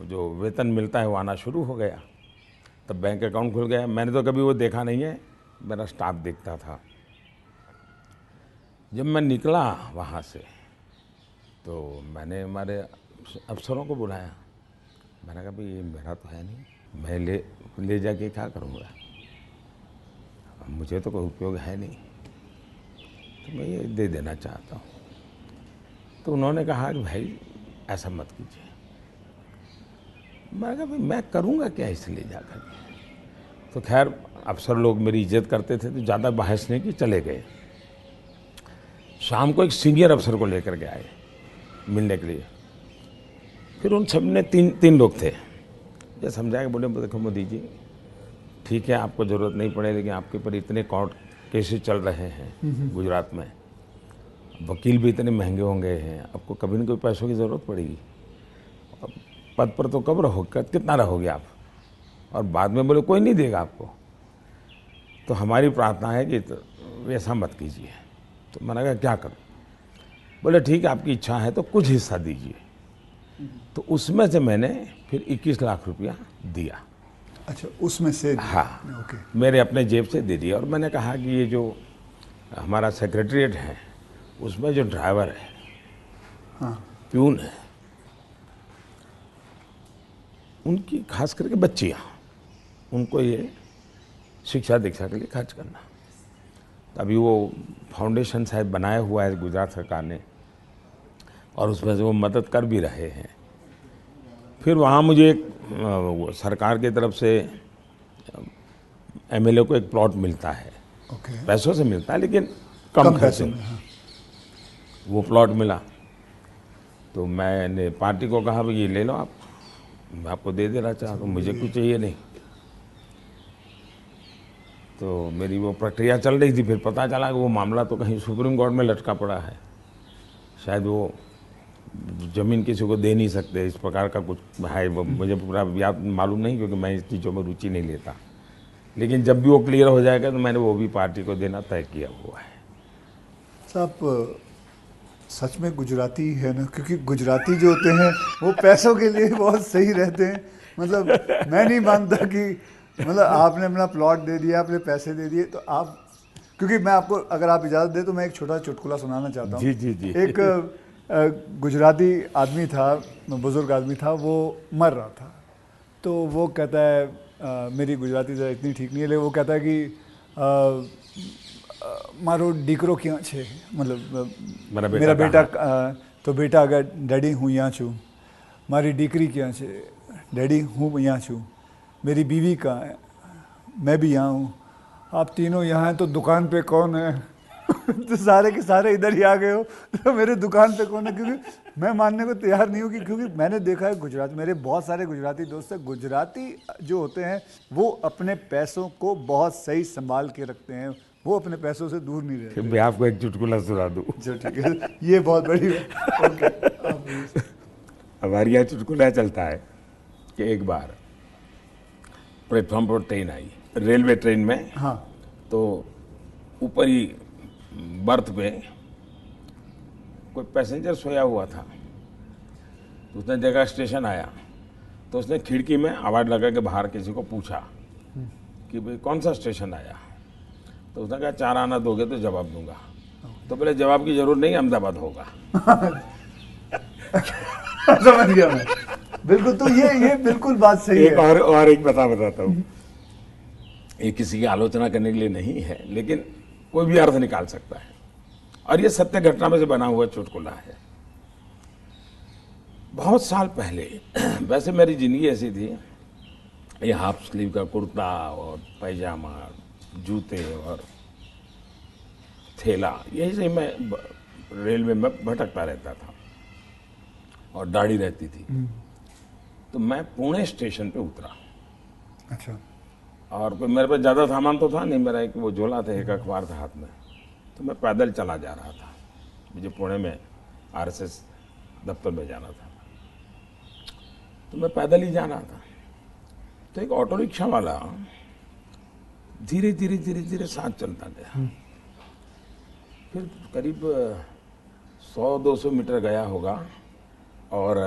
जो वेतन मिलता है वो आना शुरू हो गया, तब बैंक अकाउंट खुल गया। मैंने तो कभी वो देखा नहीं है, मेरा स्टाफ देखता था। जब मैं निकला वहाँ से, तो मैंने हमारे अफसरों को बुलाया, मैंने कहा भाई ये मेरा तो है नहीं, मैं ले जाके क्या करूँगा, मुझे तो कोई उपयोग है नहीं, तो मैं ये दे देना चाहता हूँ। तो उन्होंने कहा कि भाई ऐसा मत कीजिए। मैंने कहा भाई मैं करूँगा क्या इसे ले जा कर के। तो खैर अफसर लोग मेरी इज्जत करते थे, तो ज़्यादा बहस नहीं की, चले गए। शाम को एक सीनियर अफसर को लेकर के आए मिलने के लिए। फिर उन सब ने तीन लोग थे, ये समझाया कि बोले देखो मोदी जी, ठीक है आपको ज़रूरत नहीं पड़े, लेकिन आपके ऊपर इतने कोर्ट केसेस चल रहे हैं गुजरात में, वकील भी इतने महंगे होंगे हैं, आपको कभी न कभी पैसों की ज़रूरत पड़ेगी। अब पद पर तो कब रहोगे, कितना रहोगे आप, और बाद में बोले कोई नहीं देगा आपको। तो हमारी प्रार्थना है कि ऐसा मत कीजिए। तो मैंने कहा क्या करूं? बोले ठीक है, आपकी इच्छा है तो कुछ हिस्सा दीजिए। तो उसमें से मैंने फिर 21 लाख रुपया दिया। अच्छा, उसमें से? हाँ, ओके। मेरे अपने जेब से दे दिया। और मैंने कहा कि ये जो हमारा सेक्रेटरीट है उसमें जो ड्राइवर है, हाँ, प्यून है, उनकी खास करके बच्चियाँ, उनको ये शिक्षा दीक्षा के लिए खर्च करना। अभी वो फाउंडेशन शायद बनाया हुआ है गुजरात सरकार ने, और उसमें से वो मदद कर भी रहे हैं। फिर वहाँ मुझे एक सरकार की तरफ से एमएलए को एक प्लॉट मिलता है, ओके। पैसों से मिलता है लेकिन कम खर्चे पैसों में। में, हाँ। वो प्लॉट मिला तो मैंने पार्टी को कहा भाई ये ले लो आप, मैं आपको दे देना चाहता हूँ, मुझे कुछ चाहिए नहीं। तो मेरी वो प्रक्रिया चल रही थी। फिर पता चला कि वो मामला तो कहीं सुप्रीम कोर्ट में लटका पड़ा है, शायद वो ज़मीन किसी को दे नहीं सकते, इस प्रकार का कुछ है। वो मुझे पूरा याद मालूम नहीं, क्योंकि मैं इस चीज़ों में रुचि नहीं लेता। लेकिन जब भी वो क्लियर हो जाएगा तो मैंने वो भी पार्टी को देना तय किया हुआ है। साहब सच में गुजराती है ना, क्योंकि गुजराती जो होते हैं वो पैसों के लिए बहुत सही रहते हैं। मतलब मैं नहीं मानता कि मतलब आपने अपना प्लॉट दे दिया, आपने पैसे दे दिए, तो आप, क्योंकि मैं आपको, अगर आप इजाज़त दें तो मैं एक छोटा चुटकुला सुनाना चाहता हूँ। जी जी जी। एक गुजराती आदमी था, बुज़ुर्ग आदमी था, वो मर रहा था। तो वो कहता है, मेरी गुजराती ज़रा इतनी ठीक नहीं है, लेकिन वो कहता है कि मारो दीकरो क्યાં છે, मतलब मेरा बेटा तो बेटा अगर डैडी हूँ यहाँ छूँ, मारी दीकरी क्યાં છે, डैडी हूँ यहाँ छूँ, मेरी बीवी कहाँ है, मैं भी यहाँ हूँ, आप तीनों यहाँ हैं तो दुकान पे कौन है? तो सारे के सारे इधर ही आ गए हो, तो मेरे दुकान पे कौन है? क्योंकि मैं मानने को तैयार नहीं हूँ कि, क्योंकि मैंने देखा है गुजरात, मेरे बहुत सारे गुजराती दोस्त हैं, गुजराती जो होते हैं वो अपने पैसों को बहुत सही संभाल के रखते हैं, वो अपने पैसों से दूर नहीं रहते। मैं आपको एक चुटकुला सुना दूँ। जो ठीक है, ये बहुत बड़ी बात। ओके। हमारे यहाँ चुटकुला चलता है कि एक बार प्लेटफॉर्म पर ट्रेन आई, रेलवे ट्रेन में। हाँ, तो ऊपर ही बर्थ पे कोई पैसेंजर सोया हुआ था। तो उसने देखा स्टेशन आया, तो उसने खिड़की में आवाज़ लगा के बाहर किसी को पूछा कि भाई कौन सा स्टेशन आया। तो उसने कहा 4 आना दोगे तो जवाब दूंगा। तो बोले जवाब की जरूरत नहीं, अहमदाबाद होगा। समझ गया मैं, बिल्कुल। तो ये बिल्कुल बात सही एक है। और एक बताता हूँ, ये किसी की आलोचना करने के लिए नहीं है, लेकिन कोई भी अर्थ निकाल सकता है, और ये सत्य घटना में से बना हुआ चुटकुला है। बहुत साल पहले, वैसे मेरी जिंदगी ऐसी थी, ये हाफ स्लीव का कुर्ता और पैजामा, जूते और थैला, यही से मैं रेलवे में भटकता रहता था, और दाढ़ी रहती थी। तो मैं पुणे स्टेशन पे उतरा। अच्छा। और कोई मेरे पास ज़्यादा सामान तो था नहीं, मेरा एक वो झोला था, एक अखबार था हाथ में। तो मैं पैदल चला जा रहा था, मुझे पुणे में आरएसएस दफ्तर में जाना था। तो मैं पैदल ही जा रहा था, तो एक ऑटो रिक्शा वाला धीरे धीरे धीरे धीरे साथ चलता गया। फिर करीब 100-200 मीटर गया होगा, और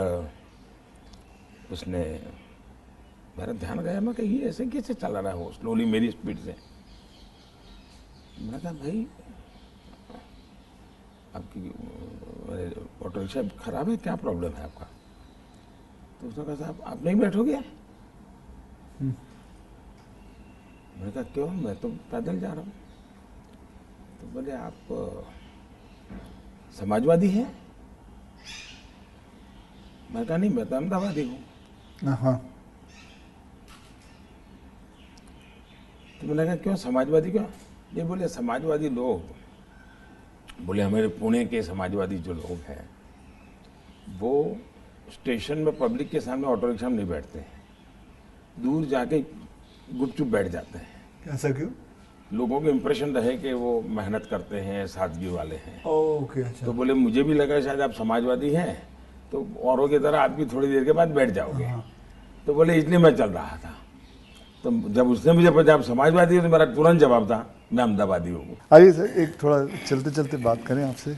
उसने, मेरा ध्यान गया, मैं कही ऐसे कैसे चला रहा हो स्लोली मेरी स्पीड से। मैंने कहा भाई आपकी ऑटो रिक्शा खराब है, क्या प्रॉब्लम है आपका? तो उसने कहा साहब आप नहीं बैठोगे? मैंने कहा क्यों, मैं तो पैदल जा रहा हूँ। तो बोले आप समाजवादी हैं? मैंने कहा नहीं, मैं तो अहमदाबादी हूँ। हाँ। तो मैंने कहा क्यों समाजवादी क्यों? ये बोले समाजवादी लोग, बोले हमारे पुणे के समाजवादी जो लोग हैं वो स्टेशन में पब्लिक के सामने ऑटो रिक्शा में नहीं बैठते हैं, दूर जाके गुपचुप बैठ जाते हैं। ऐसा क्यों? लोगों को इम्प्रेशन रहे कि वो मेहनत करते हैं, सादगी वाले हैं। ओके, अच्छा। तो बोले मुझे भी लगा शायद आप समाजवादी हैं, तो औरों की तरह आप भी थोड़ी देर के बाद बैठ जाओगे। तो बोले इसलिए मैं चल रहा था। तो जब उसने मुझे पूछा आप समाजवादी हो, तो मेरा तुरंत जवाब था मैं अहमदाबादी हूँ। आइए सर, एक थोड़ा चलते चलते बात करें आपसे।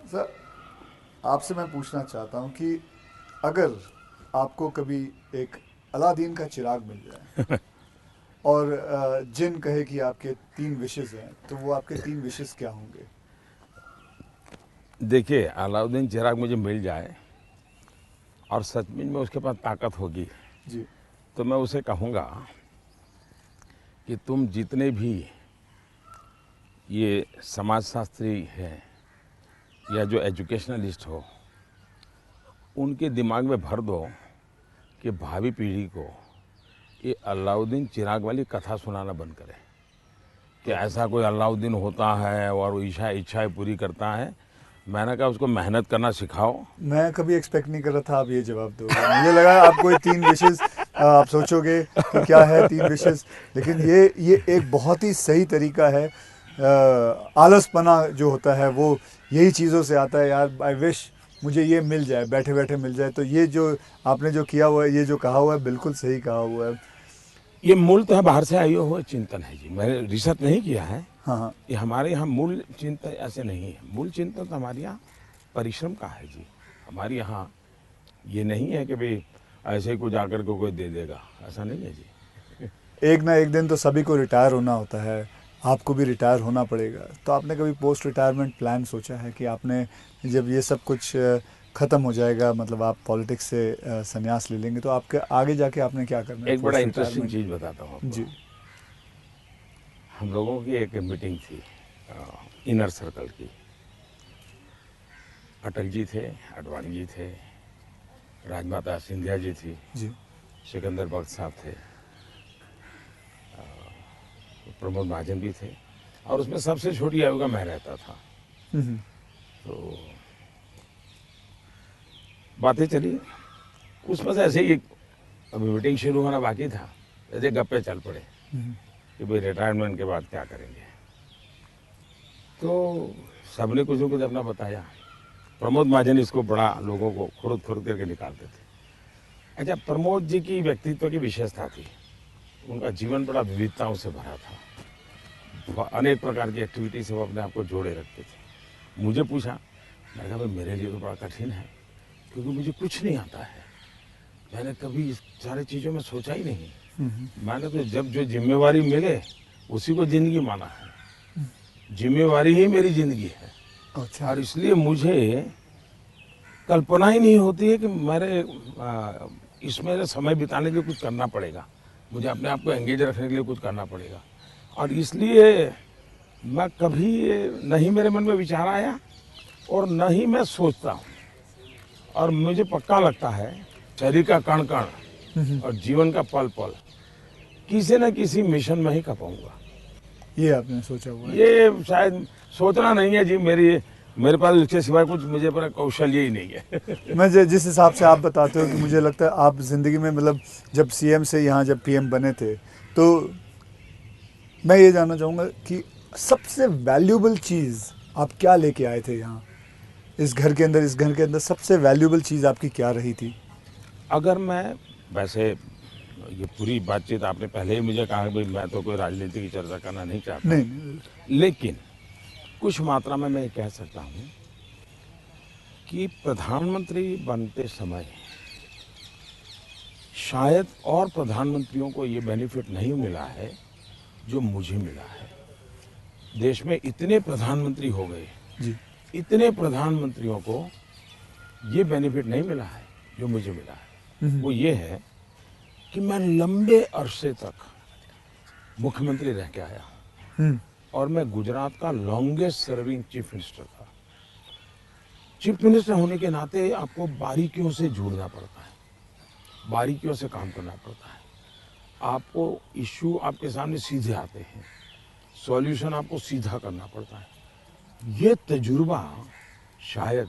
सर, आपसे मैं पूछना चाहता हूँ कि अगर आपको कभी एक अलादीन का चिराग मिल जाए और जिन कहे कि आपके 3 विशेस हैं, तो वो आपके 3 विशेस क्या होंगे? देखिए, अलाउद्दीन चिराग मुझे मिल जाए और सचमुच में उसके पास ताकत होगी, जी। तो मैं उसे कहूँगा कि तुम जितने भी ये समाजशास्त्री हैं या जो एजुकेशनलिस्ट हो, उनके दिमाग में भर दो कि भावी पीढ़ी को ये अलाउद्दीन चिराग वाली कथा सुनाना बंद करें कि ऐसा कोई अलाउद्दीन होता है और वो इच्छाएं पूरी करता है। मैंने कहा उसको मेहनत करना सिखाओ। मैं कभी एक्सपेक्ट नहीं कर रहा था आप ये जवाब दोगे। मुझे लगा आपको ये 3 विशेस आप सोचोगे कि क्या है 3 विशेस, लेकिन ये एक बहुत ही सही तरीका है। आलसपना जो होता है वो यही चीज़ों से आता है। यार, आई विश मुझे ये मिल जाए, बैठे बैठे मिल जाए। तो ये जो आपने जो किया हुआ है, ये जो कहा हुआ है, बिल्कुल सही कहा हुआ है। ये मूल तो है बाहर से आई हुआ चिंतन है जी, मैंने रिसर्च नहीं किया है। हाँ, हाँ। ये हमारे यहाँ मूल चिंतन ऐसे नहीं है। मूल चिंतन तो हमारे यहाँ परिश्रम का है जी। हमारे यहाँ ये नहीं है कि भाई ऐसे ही कुछ आकर के कोई दे देगा, ऐसा नहीं है जी। एक ना एक दिन तो सभी को रिटायर होना होता है, आपको भी रिटायर होना पड़ेगा। तो आपने कभी पोस्ट रिटायरमेंट प्लान सोचा है कि आपने जब ये सब कुछ ख़त्म हो जाएगा, मतलब आप पॉलिटिक्स से संन्यास ले लेंगे, तो आपके आगे जाके आपने क्या करना है? एक बड़ा पोस्ट इंटरेस्टिंग रिटायरमेंट। चीज़ बताता हूँ आपको। जी। हम लोगों की एक मीटिंग थी इनर सर्कल की। अटल जी थे, आडवाणी जी थे, राजमाता सिंधिया जी थी, जी। सिकंदर बख्श साहब थे, प्रमोद महाजन भी थे, और उसमें सबसे छोटी आयु का मैं रहता था। तो बातें चली, उसमें से ऐसे ही अभी मीटिंग शुरू होना बाकी था, ऐसे गप्पे चल पड़े कि भाई रिटायरमेंट के बाद क्या करेंगे। तो सबने कुछ न कुछ अपना बताया। प्रमोद महाजन इसको बड़ा लोगों को खुद करके निकालते थे। अच्छा, प्रमोद जी की व्यक्तित्व की विशेषता थी, उनका जीवन बड़ा विविधताओं से भरा था। अनेक प्रकार की एक्टिविटी से वो अपने आप को जोड़े रखते थे। मुझे पूछा, मैंने कहा भाई मेरे लिए तो बड़ा कठिन है, क्योंकि मुझे कुछ नहीं आता है। मैंने कभी इस सारी चीज़ों में सोचा ही नहीं। मैंने तो जब जो जिम्मेवारी मिले उसी को जिंदगी माना है। जिम्मेवारी ही मेरी जिंदगी है। अच्छा। और इसलिए मुझे कल्पना ही नहीं होती है कि मेरे इसमें समय बिताने के लिए कुछ करना पड़ेगा, मुझे अपने आप को एंगेज रखने के लिए कुछ करना पड़ेगा। और इसलिए मैं कभी नहीं मेरे मन में विचार आया और न ही मैं सोचता हूँ। और मुझे पक्का लगता है शरीर का कण कण और जीवन का पल पल किसी न किसी मिशन में ही खपाऊंगा। ये आपने सोचा हुआ है? ये शायद सोचना नहीं है जी, मेरे पास इसके सिवाय कुछ मुझे पर कौशल्य ही नहीं है। मैं जिस हिसाब से आप बताते हो कि मुझे लगता है आप ज़िंदगी में, मतलब जब सीएम से यहाँ जब पीएम बने थे, तो मैं ये जानना चाहूँगा कि सबसे वैल्यूबल चीज़ आप क्या लेके आए थे यहाँ, इस घर के अंदर सबसे वैल्यूबल चीज़ आपकी क्या रही थी? अगर मैं, वैसे ये पूरी बातचीत आपने पहले ही मुझे कहा कि भाई मैं तो कोई राजनीति की चर्चा करना नहीं चाहता, नहीं। लेकिन कुछ मात्रा में मैं कह सकता हूँ कि प्रधानमंत्री बनते समय शायद और प्रधानमंत्रियों को ये बेनिफिट नहीं मिला है जो मुझे मिला है। देश में इतने प्रधानमंत्री हो गए जी। इतने प्रधानमंत्रियों को ये बेनिफिट नहीं मिला है जो मुझे मिला है। वो ये है कि मैं लंबे अरसे तक मुख्यमंत्री रह के आया हूँ और मैं गुजरात का लॉन्गेस्ट सर्विंग चीफ मिनिस्टर था। चीफ मिनिस्टर होने के नाते आपको बारीकियों से जुड़ना पड़ता है, बारीकियों से काम करना पड़ता है। आपको इश्यू आपके सामने सीधे आते हैं, सॉल्यूशन आपको सीधा करना पड़ता है। ये तजुर्बा शायद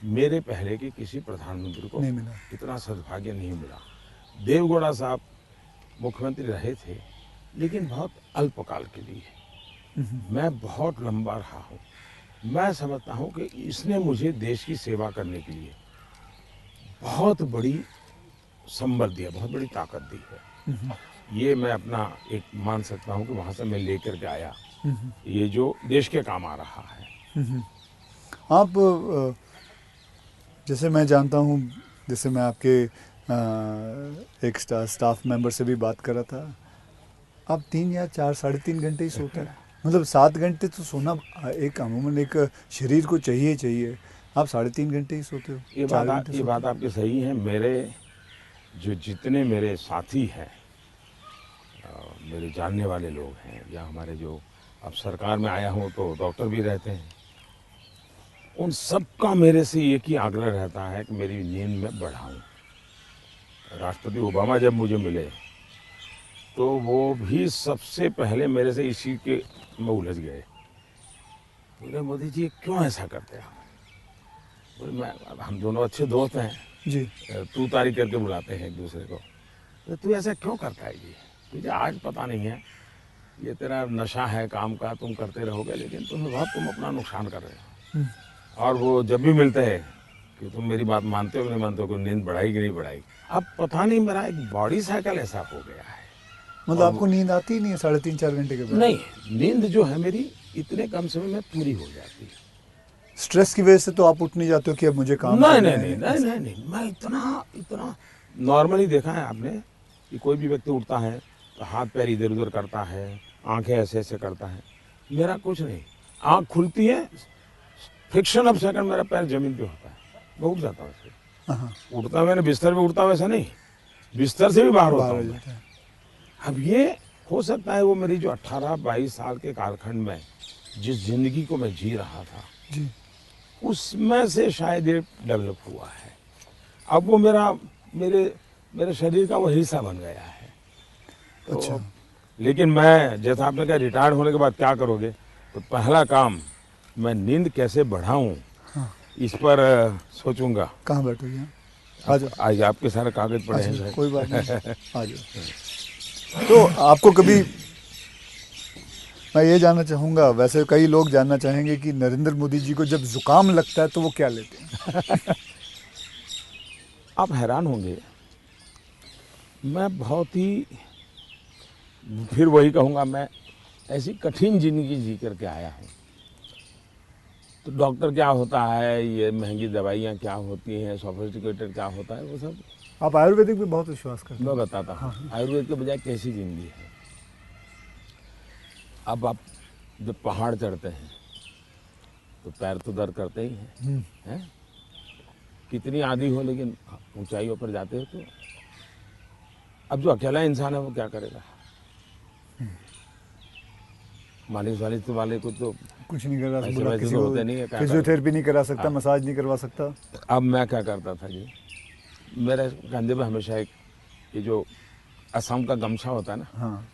मेरे पहले के किसी प्रधानमंत्री को नहीं मिला। इतना सद्भाग्य नहीं मिला। देवगौड़ा साहब मुख्यमंत्री रहे थे, लेकिन बहुत अल्पकाल के लिए। मैं बहुत लंबा रहा हूँ। मैं समझता हूँ कि इसने मुझे देश की सेवा करने के लिए बहुत बड़ी संबल दिया, बहुत बड़ी ताकत दी है। ये मैं अपना एक मान सकता हूँ कि वहाँ से मैं लेकर के आया, ये जो देश के काम आ रहा है। आप जैसे मैं जानता हूँ, जैसे मैं आपके एक स्टाफ मेंबर से भी बात कर रहा था, आप 3 या 4 साढ़े 3 घंटे ही सोते हैं। मतलब 7 घंटे तो सोना एक अमूमन एक शरीर को चाहिए चाहिए, आप 3.5 घंटे ही सोते हो, ये 4 बात घंटे ये सोते बात आपकी सही है। मेरे जो जितने मेरे साथी हैं, मेरे जानने वाले लोग हैं, या हमारे जो अब सरकार में आया हूँ तो डॉक्टर भी रहते हैं, उन सबका मेरे से एक ही आग्रह रहता है कि मेरी नींद में बढ़ाऊं। राष्ट्रपति ओबामा जब मुझे मिले तो वो भी सबसे पहले मेरे से इसी के में उलझ गए। बोले मोदी जी क्यों ऐसा करते हैं आप? बोले मैं, हम दोनों अच्छे दोस्त हैं, जी। तू तारी करके बुलाते हैं एक दूसरे को। तो तू ऐसा क्यों करता है जी? तुझे आज पता नहीं है, ये तेरा नशा है काम का, तुम करते रहोगे लेकिन तुम अपना नुकसान कर रहे हो। और वो जब भी मिलते हैं कि तुम मेरी बात मानते हो कि नहीं मानते हो, कि नींद बढ़ाई कि नहीं बढ़ाई। अब पता नहीं मेरा एक बॉडी साइकिल ऐसा हो गया है। मतलब आपको नींद आती ही नहीं है 3.5-4 घंटे के बाद? नहीं, नींद जो है मेरी इतने कम समय में पूरी हो जाती है। स्ट्रेस की वजह से तो आप उठ नहीं जाते हो कि अब मुझे काम नहीं करना नहीं है? नहीं नहीं नहीं, मैं इतना नॉर्मली देखा है आपने कि कोई भी व्यक्ति उठता है तो हाथ पैर इधर उधर करता है, आंखें ऐसे ऐसे करता है। मेरा कुछ नहीं, आंख खुलती है, फ्रिक्शन ऑफ सेकंड मेरा पैर जमीन पे होता है, मैं उठ जाता हूँ उससे। हाँ, उठता मैंने बिस्तर पे उठता वैसा नहीं, बिस्तर से भी बाहर होता बाहर हूँ हो मैं। जाता है। अब ये हो सकता है वो मेरी जो 18-22 साल के कालखंड में जिस जिंदगी को मैं जी रहा था, जी। उसमें से शायद ये डेवलप हुआ है। अब वो मेरे शरीर का वो हिस्सा बन गया है। तो अच्छा। लेकिन मैं, जैसा आपने कहा रिटायर होने के बाद क्या करोगे, तो पहला काम मैं नींद कैसे बढ़ाऊं, हाँ। इस पर सोचूंगा। कहाँ बैठोगे आप? आ जाओ। आज आपके सारे कागज पड़े हैं अच्छा, शायद। कोई बात नहीं, आ जाओ। तो आपको कभी, मैं ये जानना चाहूँगा, वैसे कई लोग जानना चाहेंगे कि नरेंद्र मोदी जी को जब जुकाम लगता है तो वो क्या लेते हैं? आप हैरान होंगे, मैं बहुत ही, फिर वही कहूँगा, मैं ऐसी कठिन जिंदगी जी करके आया हूँ। तो डॉक्टर क्या होता है, ये महंगी दवाइयाँ क्या होती हैं, सोफिस्टिकेटेड क्या होता है, वो सब आप आयुर्वेदिक पे बहुत विश्वास करते मैं हैं? बताता हूँ। आयुर्वेद के बजाय कैसी जिंदगी है। अब आप जब पहाड़ चढ़ते हैं तो पैर तो दर्द करते ही हैं, कितनी आदि हो, लेकिन ऊंचाइयों पर जाते हो तो अब जो अकेला इंसान है वो क्या करेगा? मालिश वालिश वाले को तो कुछ नहीं कर रहा, ऐसे बोला वैसे किसी तो को होते नहीं है, क्या फिजियोथेरेपी नहीं करा सकता, हाँ। मसाज नहीं करवा सकता। अब मैं क्या करता था जी, मेरे कंधे पे हमेशा एक ये जो असम का गमछा होता है ना, हाँ।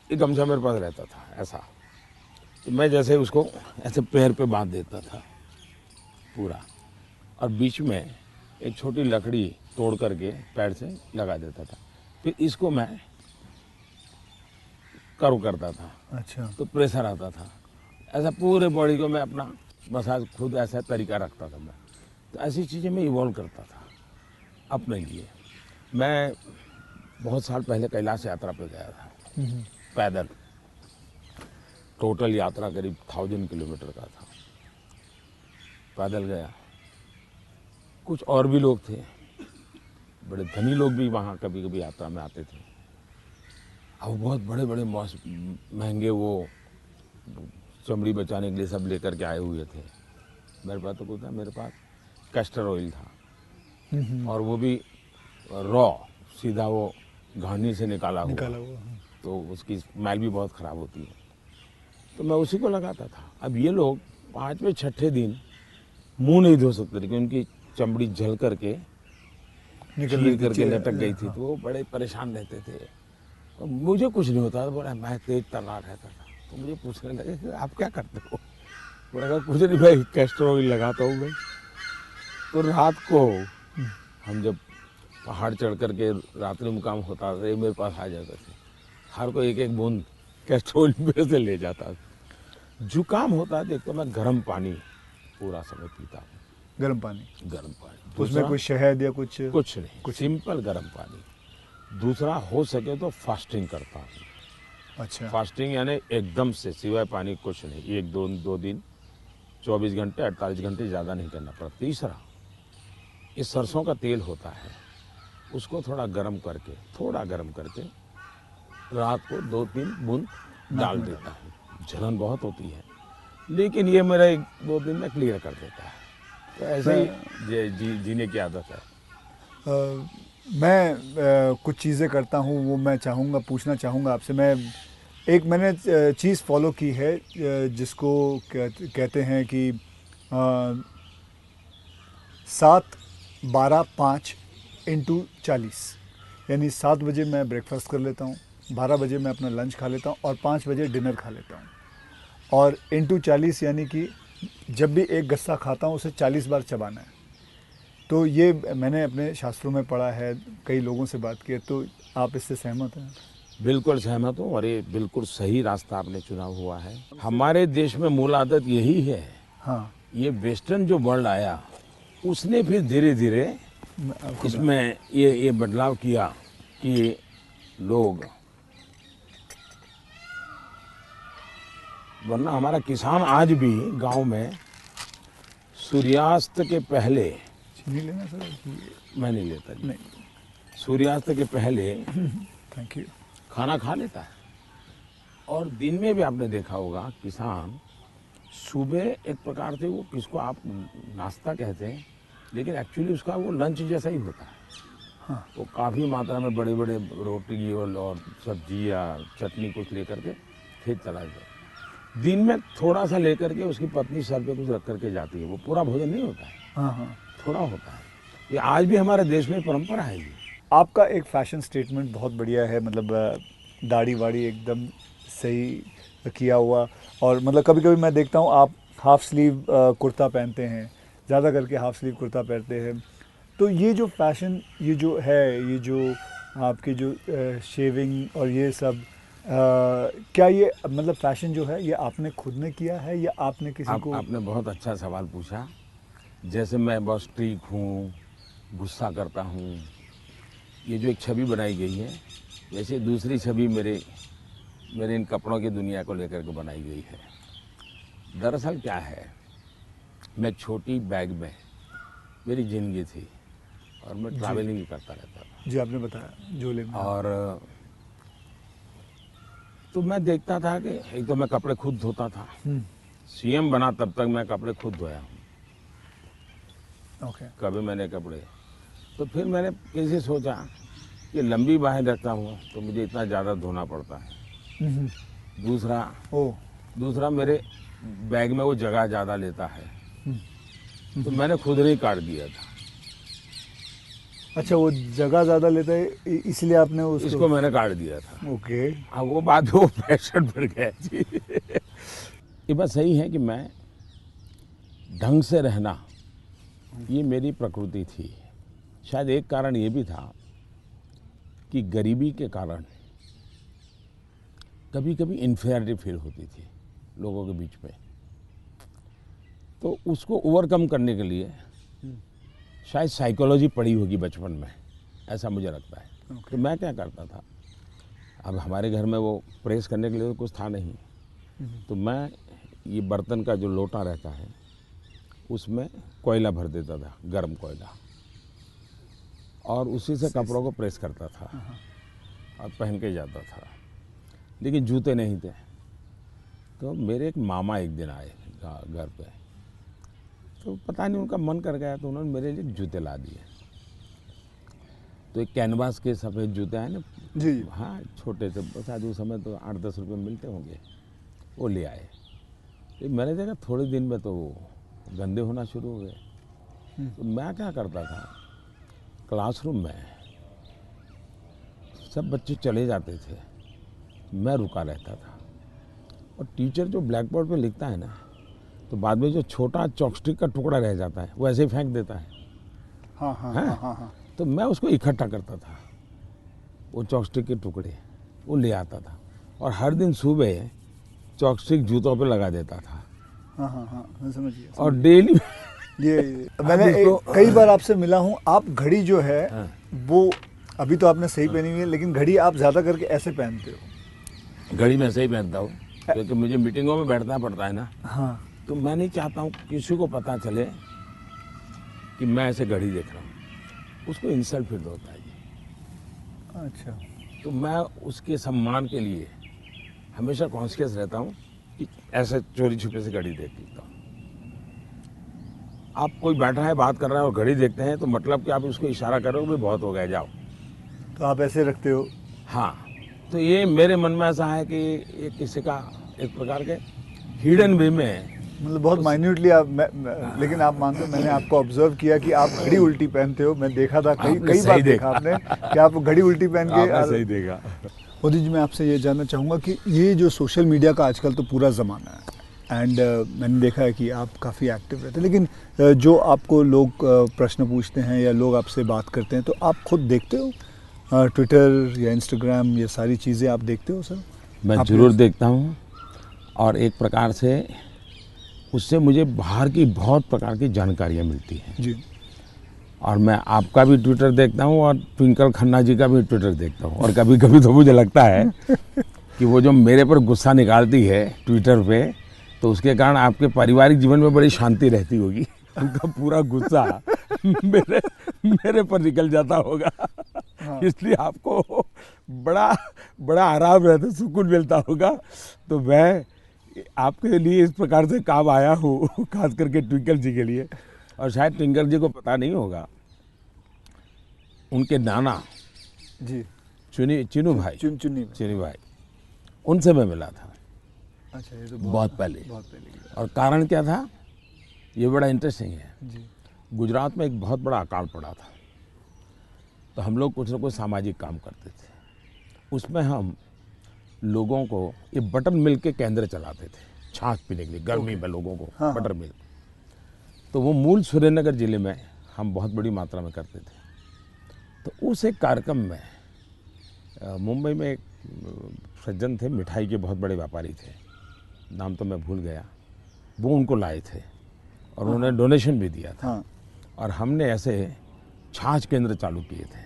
ये गमछा मेरे पास रहता था ऐसा। तो मैं जैसे उसको ऐसे पैर पे बांध देता था पूरा, और बीच में एक छोटी लकड़ी तोड़ करके पैर से लगा देता था। फिर इसको मैं कर्व करता था, अच्छा। तो प्रेशर आता था। ऐसा पूरे बॉडी को मैं अपना मसाज खुद ऐसा तरीका रखता था मैं। तो ऐसी चीज़ें मैं इवॉल्व करता था अपने लिए। मैं बहुत साल पहले कैलाश यात्रा पे गया था पैदल। टोटल यात्रा करीब 1000 किलोमीटर का था, पैदल गया। कुछ और भी लोग थे, बड़े धनी लोग भी वहाँ कभी कभी यात्रा में आते थे। अब बहुत बड़े बड़े महंगे वो चमड़ी बचाने के लिए सब लेकर के आए हुए थे। मेरे पास तो कुछ था, मेरे पास कैस्टर ऑयल था, और वो भी रॉ, सीधा वो घानी से निकाला हुआ। हाँ। तो उसकी स्मेल भी बहुत ख़राब होती है, तो मैं उसी को लगाता था। अब ये लोग 5वें 6ठे दिन मुंह नहीं धो सकते थे, क्योंकि उनकी चमड़ी जल करके चीर करके लटक गई थी। तो वो बड़े परेशान रहते थे। तो मुझे कुछ नहीं होता था, बोला मैं तेज तर्रार रहता था। तो मुझे पूछने लगे कि आप क्या करते हो? बोला कहा कुछ नहीं भाई, कैस्टर ऑयल लगाता हूँ मैं। तो रात को हम जब पहाड़ चढ़ करके रात्रि मुकाम होता था, ये मेरे पास आ जाते थे। हर कोई एक एक बूंद कैस्ट्रोल में से ले जाता था। जुकाम होता है देखो मैं गर्म पानी पूरा समय पीता हूँ, गर्म पानी, गर्म पानी। उसमें दूसरा, कोई शहद या कुछ? कुछ नहीं, सिंपल गर्म पानी। दूसरा, हो सके तो फास्टिंग करता हूँ। अच्छा। फास्टिंग यानी एकदम से सिवाय पानी कुछ नहीं, एक दो दिन 24 घंटे 48 घंटे ज़्यादा नहीं करना पड़ता। तीसरा, ये सरसों का तेल होता है, उसको थोड़ा गर्म करके रात को 2-3 बूंद डाल देता हूँ। जलन बहुत होती है लेकिन ये मेरा 1-2 दिन में क्लियर कर देता है। तो ऐसे ही जीने की आदत है। मैं कुछ चीज़ें करता हूँ, वो मैं पूछना चाहूँगा आपसे। मैंने चीज़ फॉलो की है जिसको कहते हैं कि 7-12-5 × 40, यानी 7 बजे मैं ब्रेकफास्ट कर लेता हूँ, 12 बजे मैं अपना लंच खा लेता हूँ और 5 बजे डिनर खा लेता हूँ। और × 40 यानी कि जब भी एक गस्सा खाता हूँ उसे 40 बार चबाना है। तो ये मैंने अपने शास्त्रों में पढ़ा है, कई लोगों से बात की है, तो आप इससे सहमत हैं? बिल्कुल सहमत हूँ और ये बिल्कुल सही रास्ता आपने चुना हुआ है। हमारे देश में मूल आदत यही है। हाँ, ये वेस्टर्न जो वर्ल्ड आया उसने फिर धीरे धीरे इसमें ये बदलाव किया कि लोग, वरना हमारा किसान आज भी गांव में सूर्यास्त के पहले, नहीं लेना सर? मैं नहीं लेता जी, नहीं, सूर्यास्त के पहले थैंक यू। खाना खा लेता है। और दिन में भी आपने देखा होगा किसान सुबह एक प्रकार से, वो किसको आप नाश्ता कहते हैं लेकिन एक्चुअली उसका वो लंच जैसा ही होता है। हाँ, वो काफ़ी मात्रा में बड़े बड़े रोटी और सब्जी या चटनी कुछ लेकर के खेत चला जाए। दिन में थोड़ा सा लेकर के उसकी पत्नी सर पे कुछ रख करके जाती है। वो पूरा भोजन नहीं होता है, हाँ, हाँ। थोड़ा होता है। ये आज भी हमारे देश में परंपरा है ये। आपका एक फैशन स्टेटमेंट बहुत बढ़िया है, मतलब दाढ़ी वाड़ी एकदम सही किया हुआ। और मतलब कभी कभी मैं देखता हूँ आप हाफ स्लीव कुर्ता पहनते हैं, ज़्यादा करके हाफ स्लीव कुर्ता पहनते हैं। तो ये जो फैशन, ये जो है, ये जो आपकी जो शेविंग और ये सब, क्या ये मतलब फैशन जो है ये आपने खुद ने किया है या आपने किसी को? आपने बहुत अच्छा सवाल पूछा। जैसे मैं बहुत स्ट्रीक हूँ, गुस्सा करता हूँ, ये जो एक छवि बनाई गई है, वैसे दूसरी छवि मेरे इन कपड़ों की दुनिया को लेकर के बनाई गई है। दरअसल क्या है, मैं छोटी बैग में मेरी ज़िंदगी थी और मैं ट्रैवलिंग करता रहता था। जी, आपने बताया झोले में। और तो मैं देखता था कि एक तो मैं कपड़े खुद धोता था। सीएम बना तब तक मैं कपड़े खुद धोया हूँ। ओके। कभी मैंने कपड़े, तो फिर मैंने कैसे सोचा कि लंबी बाहें रखता हूँ तो मुझे इतना ज़्यादा धोना पड़ता है। दूसरा मेरे बैग में वो जगह ज़्यादा लेता है, तो मैंने खुद नहीं काट दिया था। अच्छा, वो जगह ज़्यादा लेता है इसलिए आपने इसको मैंने काट दिया था। ओके। अब वो बात वो फैशन बढ़ गया जी। ये बात सही है कि मैं ढंग से रहना, ये मेरी प्रकृति थी। शायद एक कारण ये भी था कि गरीबी के कारण कभी कभी इन्फीरियरिटी फील होती थी लोगों के बीच में। तो उसको ओवरकम करने के लिए शायद साइकोलॉजी पढ़ी होगी बचपन में, ऐसा मुझे लगता है। तो मैं क्या करता था, अब हमारे घर में वो प्रेस करने के लिए तो कुछ था नहीं, तो मैं ये बर्तन का जो लोटा रहता है उसमें कोयला भर देता था, गर्म कोयला, और उसी से कपड़ों को प्रेस करता था और पहन के जाता था। लेकिन जूते नहीं थे। तो मेरे एक मामा एक दिन आए घर पे, तो पता नहीं उनका मन कर गया तो उन्होंने मेरे लिए जूते ला दिए। तो एक कैनवास के सफ़ेद जूते हैं ना जी, हाँ, छोटे से, शायद उस समय तो 8-10 रुपये मिलते होंगे, वो ले आए। तो मैंने देखा थोड़े दिन में तो वो गंदे होना शुरू हो गए। तो मैं क्या करता था, क्लासरूम में सब बच्चे चले जाते थे, मैं रुका रहता था, और टीचर जो ब्लैक बोर्ड पे लिखता है ना, तो बाद में जो छोटा चॉपस्टिक का टुकड़ा रह जाता है वो ऐसे ही फेंक देता है। हाँ हाँ हाँ हाँ हाँ। तो मैं उसको इकट्ठा करता था, वो चॉपस्टिक के टुकड़े, वो ले आता था और हर दिन सुबह चॉपस्टिक जूतों पे लगा देता था हाँ हाँ हाँ, मैं समझ गया। और डेली ये मैंने कई बार आपसे मिला हूँ, आप घड़ी जो है हाँ। वो अभी तो आपने सही पहनी हुई है, लेकिन घड़ी आप ज़्यादा करके ऐसे पहनते हो। घड़ी में ऐसे ही पहनता हूँ क्योंकि मुझे मीटिंगों में बैठना पड़ता है ना, हाँ तो मैं नहीं चाहता हूँ किसी को पता चले कि मैं ऐसे घड़ी देख रहा हूँ, उसको इंसल्ट फील होता है जी। अच्छा, तो मैं उसके सम्मान के लिए हमेशा कॉन्शियस रहता हूँ कि ऐसे चोरी छुपे से घड़ी देख लेता हूँ। आप कोई बैठा है बात कर रहा है और घड़ी देखते हैं तो मतलब कि आप उसको इशारा करो भी बहुत हो गया जाओ। तो आप ऐसे रखते हो। हाँ, तो ये मेरे मन में ऐसा है कि ये किसी का एक प्रकार के हिडन वे में मतलब बहुत माइन्यूटली आप लेकिन आप मानते हो, मैंने आपको ऑब्जर्व किया कि आप घड़ी उल्टी पहनते हो। मैं देखा था कई आपने कई सही बार देखा देखा। आपने कि आप घड़ी उल्टी पहन के आपने सही देखा। मोदी जी, मैं आपसे ये जानना चाहूँगा कि ये जो सोशल मीडिया का आजकल तो पूरा ज़माना है एंड मैंने देखा है कि आप काफ़ी एक्टिव रहते हैं, लेकिन जो आपको लोग प्रश्न पूछते हैं या लोग आपसे बात करते हैं, तो आप खुद देखते हो ट्विटर या इंस्टाग्राम, ये सारी चीज़ें आप देखते हो सर? मैं आप ज़रूर देखता हूँ और एक प्रकार से उससे मुझे बाहर की बहुत प्रकार की जानकारियाँ मिलती हैं जी। और मैं आपका भी ट्विटर देखता हूँ और ट्विंकल खन्ना जी का भी ट्विटर देखता हूँ और कभी कभी तो मुझे लगता है कि वो जो मेरे पर गुस्सा निकालती है ट्विटर पे, तो उसके कारण आपके पारिवारिक जीवन में बड़ी शांति रहती होगी। उनका पूरा गुस्सा मेरे पर निकल जाता होगा। हाँ। इसलिए आपको बड़ा आराम रहता, सुकून मिलता होगा। तो मैं आपके लिए इस प्रकार से काम आया हूँ, खास करके ट्विंकल जी के लिए। और शायद ट्विंकल जी को पता नहीं होगा, उनके नाना जी, चिनू भाई, चुन्नी चिनू भाई, उनसे मैं मिला था। अच्छा, ये तो बहुत पहले। बहुत पहले की बात। और कारण क्या था, ये बड़ा इंटरेस्टिंग है। जी। गुजरात में एक बहुत बड़ा अकाल पड़ा था, तो हम लोग कुछ न कुछ सामाजिक काम करते थे। उसमें हम लोगों को ये बटर मिल्क के केंद्र चलाते थे, छाछ पीने के लिए गर्मी में लोगों को। हाँ, बटर मिल्क, तो वो मूल सुरेंद्रनगर जिले में हम बहुत बड़ी मात्रा में करते थे। तो उस एक कार्यक्रम में मुंबई में एक सज्जन थे, मिठाई के बहुत बड़े व्यापारी थे, नाम तो मैं भूल गया, वो उनको लाए थे और उन्होंने डोनेशन भी दिया था। हाँ। और हमने ऐसे छाछ केंद्र चालू किए थे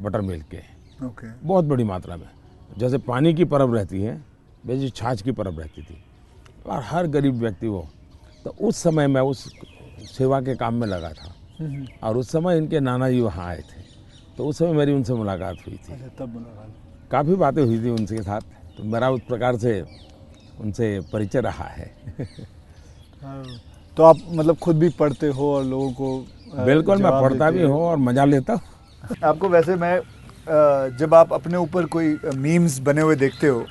बटर मिल्क के, ओके। बहुत बड़ी मात्रा में। जैसे पानी की परब रहती है वैसे छाछ की परब रहती थी और हर गरीब व्यक्ति वो। तो उस समय मैं उस सेवा के काम में लगा था और उस समय इनके नाना जी वहाँ आए थे, तो उस समय मेरी उनसे मुलाकात हुई थी। अच्छा, तब मुलाकात। काफ़ी बातें हुई थी उनके साथ, तो मेरा उस प्रकार से उनसे परिचय रहा है। तो आप मतलब खुद भी पढ़ते हो और लोगों को बिल्कुल, मैं जवाब पढ़ता देते भी हो? हूँ और मज़ा लेता हूँ। आपको वैसे मैं जब आप अपने ऊपर कोई मीम्स बने हुए देखते हो,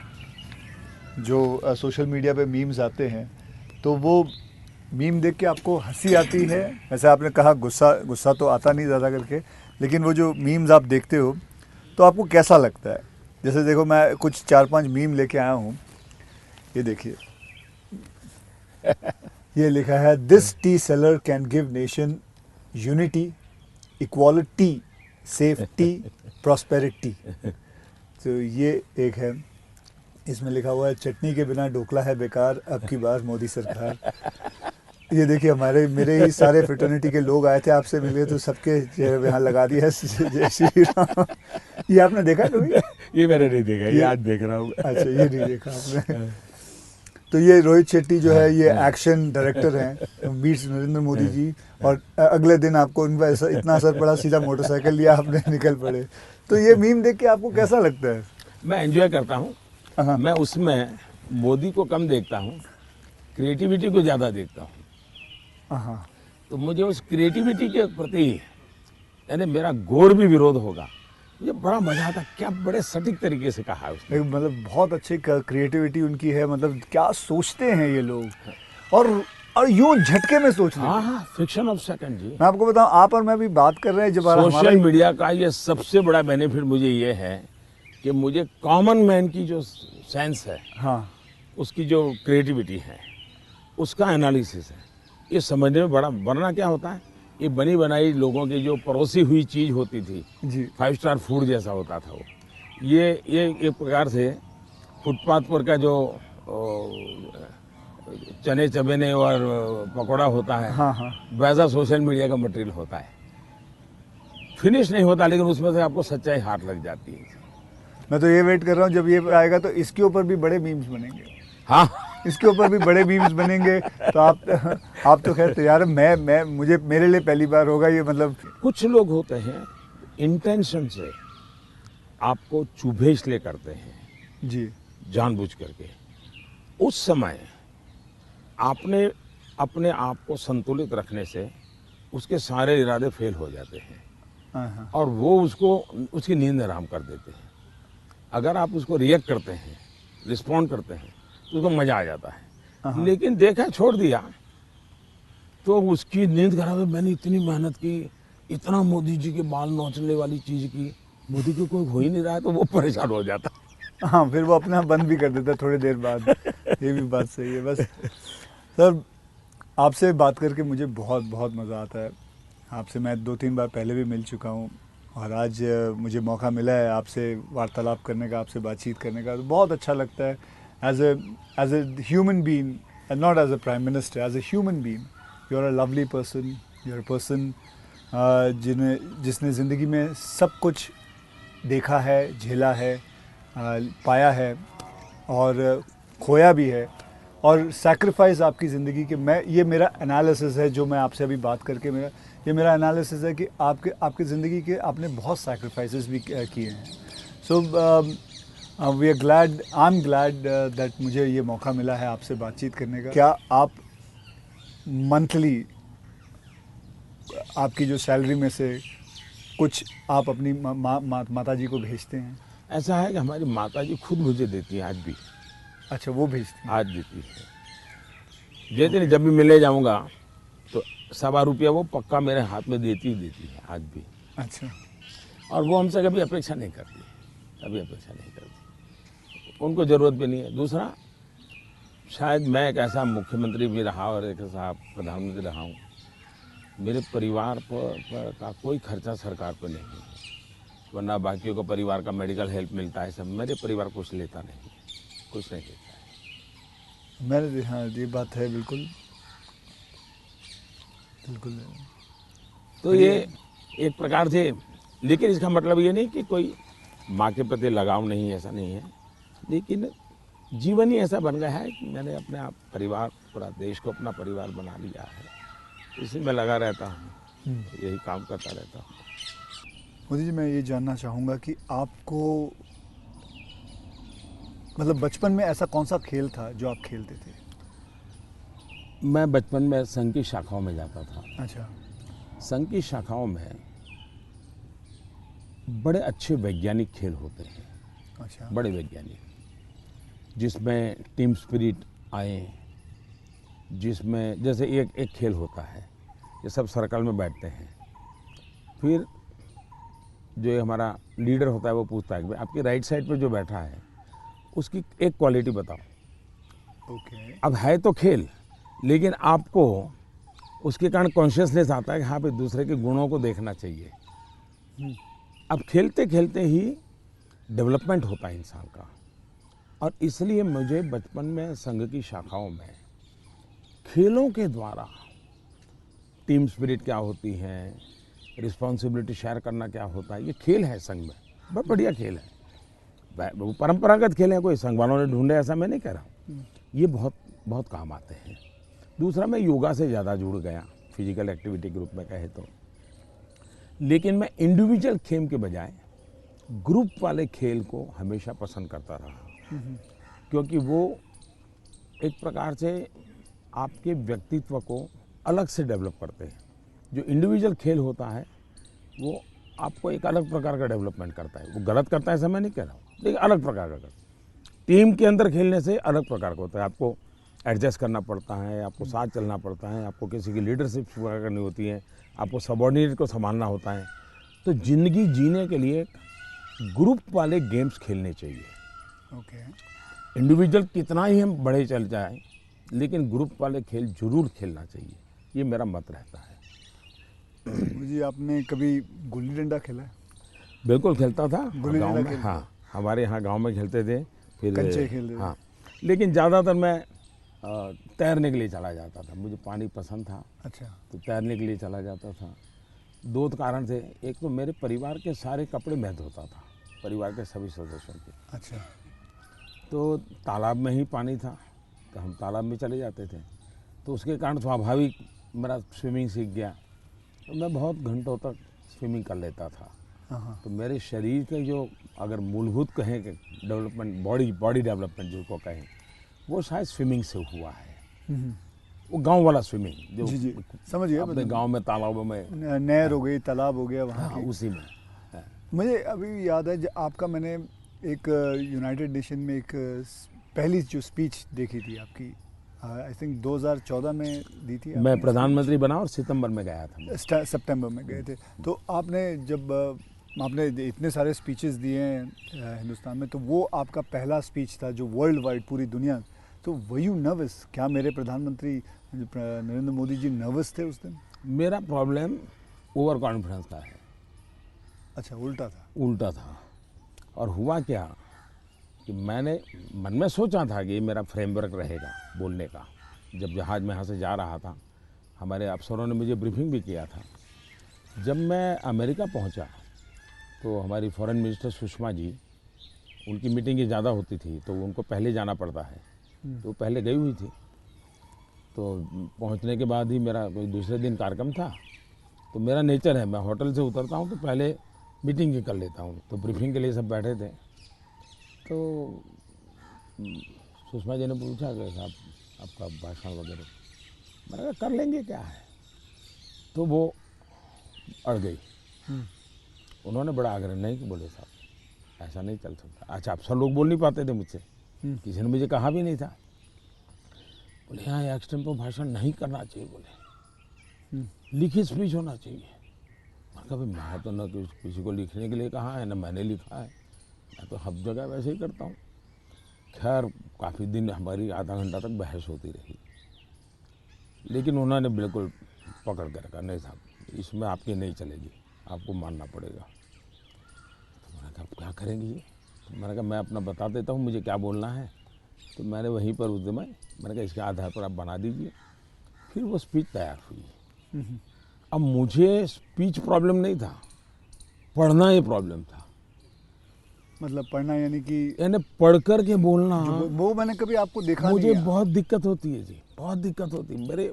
जो सोशल मीडिया पे मीम्स आते हैं, तो वो मीम देख के आपको हंसी आती है? वैसे आपने कहा गुस्सा तो आता नहीं ज़्यादा करके, लेकिन वो जो मीम्स आप देखते हो तो आपको कैसा लगता है? जैसे देखो, मैं कुछ 4-5 मीम लेके आया हूँ, ये देखिए। ये लिखा है, this T seller can give nation unity, equality, safety, prosperity. तो ये एक है। इसमें लिखा हुआ है, चटनी के बिना ढोकला है बेकार, अब की बार मोदी सरकार। ये देखिए, मेरे ही सारे फ्रेटर्निटी के लोग आए थे, आपसे मिले तो सबके चेहरे पे यहाँ लगा दिया है जय श्री राम। ये आपने देखा कभी? ये मैंने नहीं देखा, ये आज देख रहा हूँ। अच्छा, ये नहीं देखा आपने? तो ये रोहित शेट्टी जो है, ये एक्शन डायरेक्टर हैं, मीट्स नरेंद्र मोदी जी, और अगले दिन आपको उन पर इतना असर पड़ा, सीधा मोटरसाइकिल लिया आपने, निकल पड़े। तो ये मीम देख के आपको कैसा लगता है? मैं एंजॉय करता हूँ। हाँ। मैं उसमें मोदी को कम देखता हूँ, क्रिएटिविटी को ज़्यादा देखता हूँ। हाँ। तो मुझे उस क्रिएटिविटी के प्रति, यानी मेरा घोर भी विरोध होगा, मुझे बड़ा मजा आता। क्या बड़े सटीक तरीके से कहा है उसने। मतलब बहुत अच्छी क्रिएटिविटी उनकी है, मतलब क्या सोचते हैं ये लोग, और यूं झटके में सोच लेते हैं। हाँ, फ्रिक्शन ऑफ सेकंड जी। मैं आपको बताऊं, आप और मैं भी बात कर रहे हैं, जब सोशल मीडिया का ये सबसे बड़ा बेनिफिट मुझे ये है कि मुझे कॉमन मैन की जो सेंस है, हाँ, उसकी जो क्रिएटिविटी है, उसका एनालिसिस है, ये समझने में बड़ा। वरना क्या होता है, ये बनी बनाई लोगों की जो परोसी हुई चीज़ होती थी, जी, 5 स्टार फूड जैसा होता था वो, ये एक प्रकार से फुटपाथ पर का जो चने चबेने और पकौड़ा होता है, हाँ हाँ। वैसा सोशल मीडिया का मटेरियल होता है। फिनिश नहीं होता, लेकिन उसमें से आपको सच्चाई हाथ लग जाती है। मैं तो ये वेट कर रहा हूँ जब ये आएगा तो इसके ऊपर भी बड़े मीम्स बनेंगे, हाँ, इसके ऊपर भी बड़े मीम्स बनेंगे। तो आप तो खैर तैयार है। मैं मुझे मेरे लिए पहली बार होगा ये, मतलब। कुछ लोग होते हैं इंटेंशन से आपको चुभे इसलिए करते हैं, जी जानबूझ करके। उस समय आपने अपने आप को संतुलित रखने से उसके सारे इरादे फेल हो जाते हैं हाँ हाँ और वो उसकी नींद हराम कर देते हैं। अगर आप उसको रिएक्ट करते हैं, रिस्पॉन्ड करते हैं, तो उसको मजा आ जाता है। लेकिन देखा छोड़ दिया तो उसकी नींद खराब है। मैंने इतनी मेहनत की, इतना मोदी जी के बाल नोचने वाली चीज की, मोदी को कोई हो ही नहीं रहा है, तो वो परेशान हो जाता। हाँ, फिर वो अपना बंद भी कर देता है थोड़ी देर बाद। ये भी बात सही है। बस सर, आपसे बात करके मुझे बहुत बहुत मज़ा आता है। आपसे मैं 2-3 बार पहले भी मिल चुका हूँ और आज मुझे मौका मिला है आपसे वार्तालाप करने का, आपसे बातचीत करने का। तो बहुत अच्छा लगता है as a human being, and not as a prime minister, as a human being. You are a lovely person, you are a person जिसने ज़िंदगी में सब कुछ देखा है, झेला है, पाया है और खोया भी है, और सैक्रिफाइस आपकी ज़िंदगी के। ये मेरा एनालिसिस है जो मैं आपसे अभी बात करके ये मेरा एनालिसिस है कि आपकी ज़िंदगी के आपने बहुत सैक्रिफाइसेस भी किए हैं। So we are glad, I am glad that मुझे ये मौका मिला है आपसे बातचीत करने का। क्या आप मंथली आपकी जो सैलरी में से कुछ आप अपनी माता जी को भेजते हैं? ऐसा है कि हमारी माता जी खुद मुझे देती है आज भी। अच्छा, वो भेजती हैं? आज देती है। जिस दिन जब भी मिले जाऊंगा तो ₹1.25 वो पक्का मेरे हाथ में देती है आज भी। अच्छा। और वो हमसे कभी अपेक्षा नहीं करती, कभी अपेक्षा नहीं करती। उनको ज़रूरत भी नहीं है। दूसरा, शायद मैं एक ऐसा मुख्यमंत्री भी रहा और एक ऐसा प्रधानमंत्री रहा हूँ, मेरे परिवार पर का कोई खर्चा सरकार पर नहीं है। वरना बाकियों को परिवार का मेडिकल हेल्प मिलता है सब, मेरे परिवार कुछ लेता नहीं, कुछ नहीं लेता है। मैंने, हाँ, ये बात है, बिल्कुल बिल्कुल। तो ये एक प्रकार से, लेकिन इसका मतलब ये नहीं कि कोई माँ के प्रति लगाव नहीं है, ऐसा नहीं है। लेकिन जीवन ही ऐसा बन गया है कि मैंने अपने आप परिवार, पूरा देश को अपना परिवार बना लिया है, इसी में लगा रहता हूँ, यही काम करता रहता हूँ। मोदी जी, मैं ये जानना चाहूँगा कि आपको, मतलब बचपन में ऐसा कौन सा खेल था जो आप खेलते थे? मैं बचपन में संघ की शाखाओं में जाता था। अच्छा। संघ की शाखाओं में बड़े अच्छे वैज्ञानिक खेल होते हैं। अच्छा। बड़े वैज्ञानिक, जिसमें टीम स्पिरिट आए, जिसमें जैसे एक खेल होता है, ये सब सर्कल में बैठते हैं, फिर जो ये हमारा लीडर होता है वो पूछता है कि आपकी राइट साइड पे जो बैठा है उसकी एक क्वालिटी बताओ। ओके। अब है तो खेल, लेकिन आपको उसके कारण कॉन्शियसनेस आता है कि हाँ भाई दूसरे के गुणों को देखना चाहिए। अब खेलते खेलते ही डेवलपमेंट होता है इंसान का, और इसलिए मुझे बचपन में संघ की शाखाओं में खेलों के द्वारा टीम स्पिरिट क्या होती है, रिस्पॉन्सिबिलिटी शेयर करना क्या होता है, ये खेल है संघ में, बहुत बढ़िया खेल है। वो परंपरागत खेल है, कोई संघ वालों ने ढूंढे ऐसा मैं नहीं कह रहा हूँ, ये बहुत बहुत काम आते हैं। दूसरा, मैं योगा से ज़्यादा जुड़ गया, फिजिकल एक्टिविटी के रूप में कहे तो। लेकिन मैं इंडिविजुअल खेल के बजाय ग्रुप वाले खेल को हमेशा पसंद करता रहा, क्योंकि वो एक प्रकार से आपके व्यक्तित्व को अलग से डेवलप करते हैं। जो इंडिविजुअल खेल होता है वो आपको एक अलग प्रकार का डेवलपमेंट करता है। वो गलत करता है ऐसा मैं नहीं कह रहा हूँ, लेकिन अलग प्रकार का करता है। टीम के अंदर खेलने से अलग प्रकार का होता है, आपको एडजस्ट करना पड़ता है, आपको साथ चलना पड़ता है, आपको किसी की लीडरशिप करनी होती है, आपको सबॉर्डिनेट को संभालना होता है। तो ज़िंदगी जीने के लिए ग्रुप वाले गेम्स खेलने चाहिए। ओके। इंडिविजुअल कितना ही हम बड़े चल जाएं, लेकिन ग्रुप वाले खेल जरूर खेलना चाहिए, ये मेरा मत रहता है। जी, आपने कभी गुल्ली डंडा खेला है? बिल्कुल खेलता था गुल्ली गाँव डंडा में। खेलते? हाँ हमारे यहाँ गांव में खेलते थे, फिर कंचे खेलते थे। हाँ, लेकिन ज़्यादातर मैं तैरने के लिए चला जाता था, मुझे पानी पसंद था, अच्छा। तो तैरने के लिए चला जाता था। दो कारण थे, एक तो मेरे परिवार के सारे कपड़े मैं धोता था, परिवार के सभी सदस्यों के, अच्छा। तो तालाब में ही पानी था, तो हम तालाब में चले जाते थे, तो उसके कारण स्वाभाविक मेरा स्विमिंग सीख गया, तो मैं बहुत घंटों तक स्विमिंग कर लेता था। हाँ हाँ। तो मेरे शरीर के जो अगर मूलभूत कहें कि डेवलपमेंट, बॉडी डेवलपमेंट जिसको कहें, वो शायद स्विमिंग से हुआ है। वो गांव वाला स्विमिंग जो जी जी, समझ गया। अपने गांव में तालाबों में, नहर हो गई, तालाब हो गया वहाँ हाँ, की। उसी में। मुझे अभी याद है आपका, मैंने एक यूनाइटेड नेशन में एक पहली जो स्पीच देखी थी आपकी, आई थिंक 2014 में दी थी मैं आपने प्रधानमंत्री बना और सितंबर में गया था। सितंबर में गए थे। तो आपने जब आपने इतने सारे स्पीचेस दिए हैं हिंदुस्तान में, तो वो आपका पहला स्पीच था जो वर्ल्ड वाइड पूरी दुनिया। तो वर यू नर्वस? क्या मेरे प्रधानमंत्री नरेंद्र मोदी जी नर्वस थे उस दिन? मेरा प्रॉब्लम ओवर कॉन्फिडेंस का है। अच्छा, उल्टा था। उल्टा था। और हुआ क्या कि मैंने मन में सोचा था कि ये मेरा फ्रेमवर्क रहेगा बोलने का। जब जहाज़ में यहाँ से जा रहा था, हमारे अफसरों ने मुझे ब्रीफिंग भी किया था। जब मैं अमेरिका पहुँचा तो हमारी फॉरेन मिनिस्टर सुषमा जी, उनकी मीटिंगें ज़्यादा होती थी, तो उनको पहले जाना पड़ता है, तो पहले गई हुई थी। तो पहुंचने के बाद ही मेरा कोई दूसरे दिन कार्यक्रम था, तो मेरा नेचर है, मैं होटल से उतरता हूं तो पहले मीटिंग ही कर लेता हूं। तो ब्रीफिंग के लिए सब बैठे थे, तो सुषमा जी ने पूछा कि साहब आपका भाषण वगैरह, मैंने कहा कर लेंगे, क्या है। तो वो अड़ गई। उन्होंने बड़ा आग्रह नहीं कि बोले साहब ऐसा नहीं चल सकता। अच्छा, अफसर लोग बोल नहीं पाते थे मुझसे, किसी ने मुझे कहा भी नहीं था। बोले यहाँ एक्सटेम्पो भाषण नहीं करना चाहिए, बोले लिखित स्पीच होना चाहिए। मैंने कहा भाई मैं तो न किसी को लिखने के लिए कहा है, न मैंने लिखा है, मैं तो हर जगह वैसे ही करता हूँ। खैर काफ़ी दिन हमारी आधा घंटा तक बहस होती रही, लेकिन उन्होंने बिल्कुल पकड़ कर कहा नहीं साहब इसमें आपकी नहीं चलेगी, आपको मानना पड़ेगा। तो मैंने कहा आप क्या करेंगे ये? तो मैंने कहा मैं अपना बता देता हूँ मुझे क्या बोलना है। तो मैंने वहीं पर उस समय मैंने कहा इसके आधार पर आप बना दीजिए। फिर वो स्पीच तैयार हुई। अब मुझे स्पीच प्रॉब्लम नहीं था, पढ़ना ही प्रॉब्लम था। मतलब पढ़ना यानी कि यानी पढ़ कर के बोलना, वो मैंने कभी आपको देखा मुझे नहीं है। बहुत दिक्कत होती है जी, बहुत दिक्कत होती है।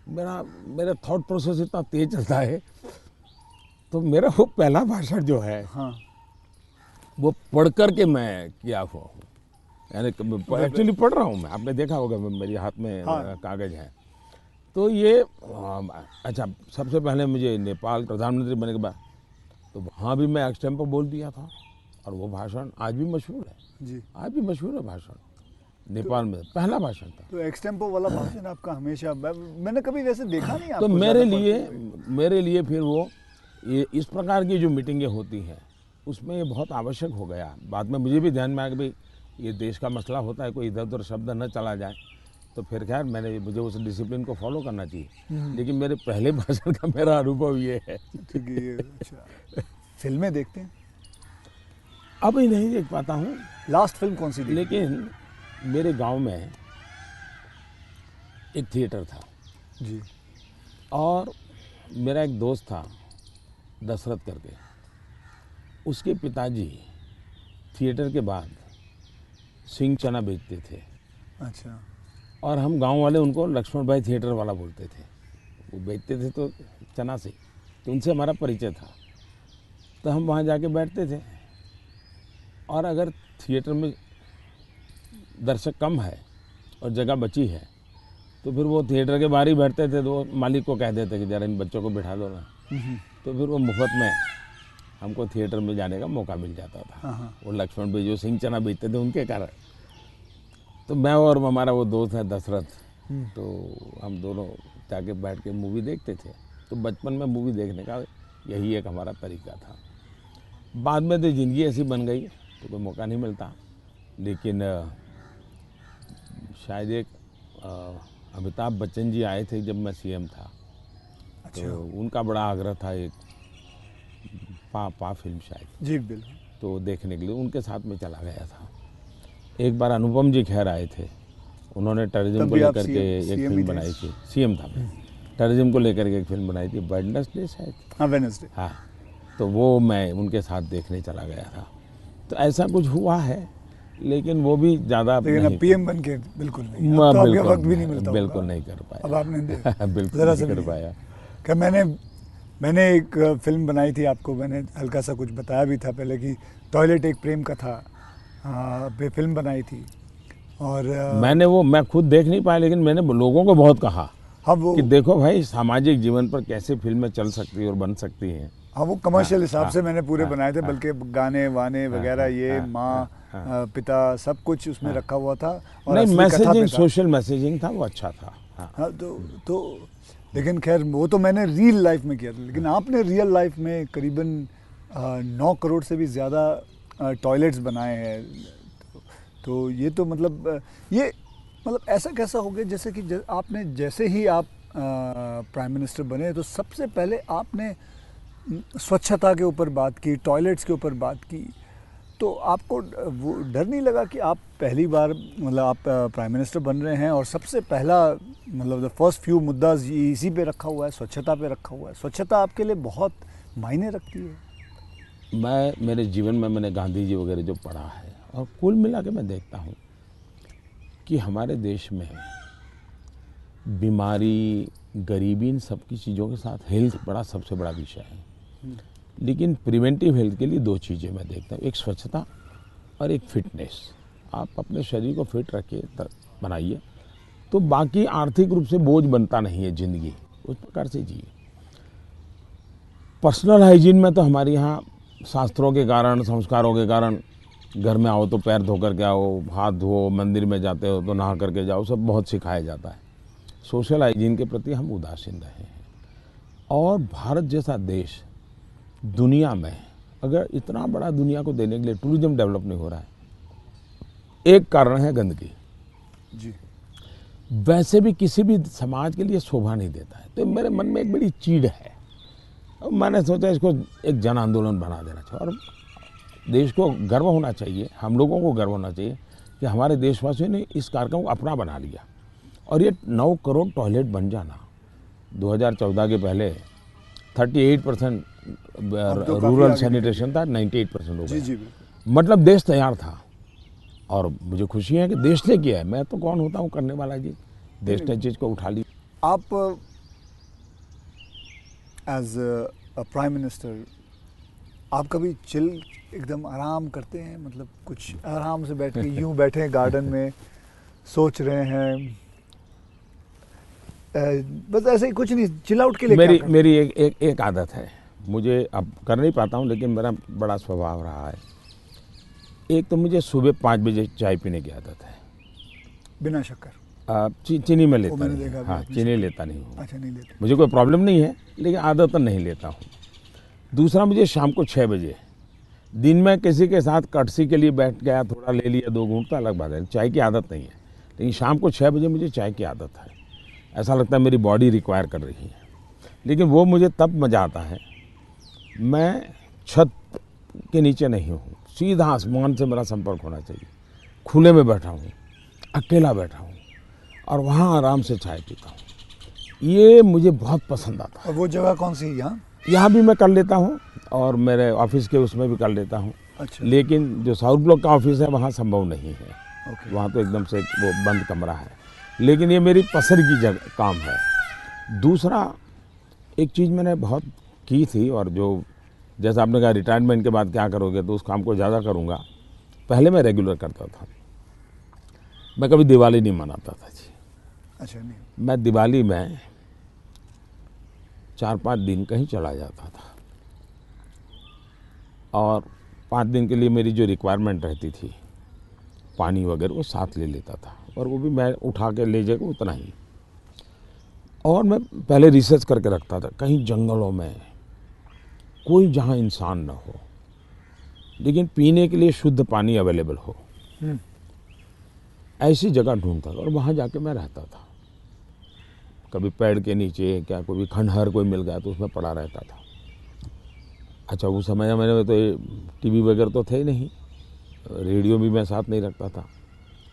मेरा थॉट प्रोसेस इतना तेज चलता है। तो मेरा वो पहला भाषण जो है, हाँ, वो पढ़ कर के मैं किया हुआ हूँ। यानी एक्चुअली पढ़ रहा हूँ मैं, आपने देखा होगा मेरे हाथ में हाँ। कागज है। तो ये अच्छा, सबसे पहले मुझे नेपाल प्रधानमंत्री बनने के बाद तो वहाँ भी मैं एक्सटेम्पो बोल दिया था, और वो भाषण आज भी मशहूर है जी। आज भी मशहूर है भाषण। नेपाल में पहला भाषण था। तो एक्सटेम्पो वाला भाषण आपका हमेशा, मैंने कभी वैसे देखा नहीं तो आपको मेरे लिए फिर वो ये इस प्रकार की जो मीटिंगें होती हैं उसमें ये बहुत आवश्यक हो गया। बाद में मुझे भी ध्यान में आया कि भाई ये देश का मसला होता है, कोई इधर उधर शब्द न चला जाए। तो फिर खैर मुझे उस डिसिप्लिन को फॉलो करना चाहिए। लेकिन मेरे पहले भाषण का मेरा अनुभव ये है। ठीक है, ये अच्छा। फिल्में देखते हैं? अभी नहीं देख पाता हूँ। लास्ट फिल्म कौन सी देखी? लेकिन मेरे गांव में एक थिएटर था जी। और मेरा एक दोस्त था दशरथ करके, उसके पिताजी थिएटर के बाद सिंह चना बेचते थे। अच्छा। और हम गांव वाले उनको लक्ष्मण भाई थिएटर वाला बोलते थे। वो बेचते थे तो चना से, तो उनसे हमारा परिचय था। तो हम वहाँ जाके बैठते थे, और अगर थिएटर में दर्शक कम है और जगह बची है तो फिर वो थिएटर के बाहर ही बैठते थे। तो वो मालिक को कह देते कि ज़रा इन बच्चों को बिठा दो ना। तो फिर वो मुफ्त में हमको थिएटर में जाने का मौका मिल जाता था। वो लक्ष्मण भाई जो सिंह चना बेचते थे उनके कारण। तो मैं और हमारा वो दोस्त है दशरथ, तो हम दोनों जाके बैठ के मूवी देखते थे। तो बचपन में मूवी देखने का यही एक हमारा तरीका था। बाद में तो ज़िंदगी ऐसी बन गई तो कोई मौका नहीं मिलता। लेकिन शायद एक अमिताभ बच्चन जी आए थे जब मैं सीएम था। अच्छा। तो उनका बड़ा आग्रह था एक पा फिल्म शायद। जी बिल्कुल। तो देखने के लिए उनके साथ में चला गया था। एक बार अनुपम जी खैर आए थे, उन्होंने टेररिज्म तब को भी आप लेकर के एक CM फिल्म ही थे। बनाई थी, सीएम था मैं, टेररिज्म को लेकर के एक फिल्म बनाई थी, वेडनेसडे शायद, हाँ वेडनेसडे। हाँ, तो वो मैं उनके साथ देखने चला गया था। तो ऐसा कुछ हुआ है, लेकिन वो भी ज़्यादा लेकिन नहीं अब PM बन के बिल्कुल नहीं, अब तो आपके बिल्कुल वक्त भी नहीं मिलता होगा। बिल्कुल नहीं कर पाया। अब आपने बिल्कुल ज़रा नहीं सा कर भी पाया। कि मैंने एक फिल्म बनाई थी, आपको मैंने हल्का सा कुछ बताया भी था पहले कि टॉयलेट एक प्रेम कथा पे फिल्म बनाई थी। और मैं खुद देख नहीं पाया, लेकिन मैंने लोगों को बहुत कहा हाँ वो कि देखो भाई, सामाजिक जीवन पर कैसे फिल्में चल सकती और बन सकती हैं। हाँ वो कमर्शियल हिसाब हाँ, से मैंने पूरे हाँ, बनाए थे, हाँ, बल्कि गाने वाने वगैरह ये हाँ, माँ पिता सब कुछ उसमें रखा हुआ था और नहीं, असली कथा पे मैसेजिंग, था। सोशल मैसेजिंग था, वो अच्छा था। हाँ। हाँ तो लेकिन खैर वो तो मैंने रियल लाइफ में किया था, लेकिन आपने रियल लाइफ में करीबन 9 करोड़ से भी ज़्यादा टॉयलेट्स बनाए हैं। तो ये तो ये मतलब ऐसा कैसा हो गया जैसे कि आपने जैसे ही आप प्राइम मिनिस्टर बने तो सबसे पहले आपने स्वच्छता के ऊपर बात की, टॉयलेट्स के ऊपर बात की, तो आपको वो डर नहीं लगा कि आप पहली बार आप प्राइम मिनिस्टर बन रहे हैं और सबसे पहला द फर्स्ट फ्यू मुद्दा इसी पे रखा हुआ है, स्वच्छता पे रखा हुआ है? स्वच्छता आपके लिए बहुत मायने रखती है। मैं मेरे जीवन में मैंने गांधी जी वगैरह जो पढ़ा है, और कुल मिला के मैं देखता हूँ कि हमारे देश में बीमारी, गरीबी, इन सब की चीज़ों के साथ हेल्थ बड़ा सबसे बड़ा विषय है। लेकिन प्रिवेंटिव हेल्थ के लिए 2 चीज़ें मैं देखता हूँ, एक स्वच्छता और एक फिटनेस। आप अपने शरीर को फिट रखिए, बनाइए, तो बाकी आर्थिक रूप से बोझ बनता नहीं है ज़िंदगी, उस प्रकार से जिए। पर्सनल हाइजीन में तो हमारे यहाँ शास्त्रों के कारण, संस्कारों के कारण, घर में आओ तो पैर धो करके आओ, हाथ धो, मंदिर में जाते हो तो नहा करके जाओ, सब बहुत सिखाया जाता है। सोशल हाइजीन के प्रति हम उदासीन रहे हैं। और भारत जैसा देश दुनिया में, अगर इतना बड़ा दुनिया को देने के लिए टूरिज्म डेवलप नहीं हो रहा है, एक कारण है गंदगी जी। वैसे भी किसी भी समाज के लिए शोभा नहीं देता है। तो मेरे मन में एक बड़ी चीड़ है, और मैंने सोचा इसको एक जन आंदोलन बना देना चाहिए। और देश को गर्व होना चाहिए, हम लोगों को गर्व होना चाहिए कि हमारे देशवासियों ने इस कार्यक्रम को अपना बना लिया। और ये 9 करोड़ टॉयलेट बन जाना, 2014 के पहले 38% रूरल सैनिटेशन था, 98% हो गया। जी मतलब देश तैयार था, और मुझे खुशी है कि देश ने किया है। मैं तो कौन होता हूँ करने वाला जी, देश ने चीज़ को उठा ली। आप एज अ प्राइम मिनिस्टर आप कभी चिल एकदम आराम करते हैं, कुछ आराम से बैठ के यूं बैठे हैं गार्डन में सोच रहे हैं, बस ऐसे ही कुछ नहीं, चिल आउट के लिए मेरी एक आदत है, मुझे अब कर नहीं पाता हूँ, लेकिन मेरा बड़ा स्वभाव रहा है। एक तो मुझे सुबह 5 बजे चाय पीने की आदत है, बिना शक्कर। चीनी में लेता मैंने नहीं, देखा हाँ, चीनी लेता नहीं हूँ। अच्छा, नहीं लेते। मुझे कोई प्रॉब्लम नहीं है, लेकिन आदत नहीं लेता हूँ। दूसरा, मुझे शाम को 6 बजे, दिन में किसी के साथ कटसी के लिए बैठ गया, थोड़ा ले लिया 2 घूंट, तो अलग बात है, चाय की आदत नहीं है। लेकिन शाम को 6 बजे मुझे चाय की आदत है, ऐसा लगता है मेरी बॉडी रिक्वायर कर रही है। लेकिन वो मुझे तब मज़ा आता है, मैं छत के नीचे नहीं हूँ, सीधा आसमान से मेरा संपर्क होना चाहिए, खुले में बैठा हूँ, अकेला बैठा हूँ, और वहाँ आराम से चाय पीता हूँ। ये मुझे बहुत पसंद आता है। और वो जगह कौन सी है? यहाँ यहाँ भी मैं कर लेता हूँ, और मेरे ऑफिस के उसमें भी कर लेता हूँ। अच्छा। लेकिन जो साउथ ब्लॉक का ऑफिस है वहाँ संभव नहीं है। ओके। वहाँ तो एकदम से वो बंद कमरा है, लेकिन ये मेरी पसंद की जगह काम है। दूसरा, एक चीज़ मैंने बहुत की थी, और जो जैसा आपने कहा रिटायरमेंट के बाद क्या करोगे, तो उस काम को ज़्यादा करूँगा। पहले मैं रेगुलर करता था, मैं कभी दिवाली नहीं मनाता था जी। अच्छा। नहीं, मैं दिवाली में 4-5 दिन कहीं चला जाता था, और 5 दिन के लिए मेरी जो रिक्वायरमेंट रहती थी, पानी वगैरह वो साथ ले लेता था, और वो भी मैं उठा के ले जाकर उतना ही। और मैं पहले रिसर्च करके रखता था, कहीं जंगलों में कोई जहाँ इंसान न हो, लेकिन पीने के लिए शुद्ध पानी अवेलेबल हो, ऐसी जगह ढूंढता था, और वहाँ जाके मैं रहता था। कभी पेड़ के नीचे, क्या कोई खंडहर कोई मिल गया तो उसमें पड़ा रहता था। अच्छा उस समय में तो टीवी वगैरह तो थे ही नहीं, रेडियो भी मैं साथ नहीं रखता था,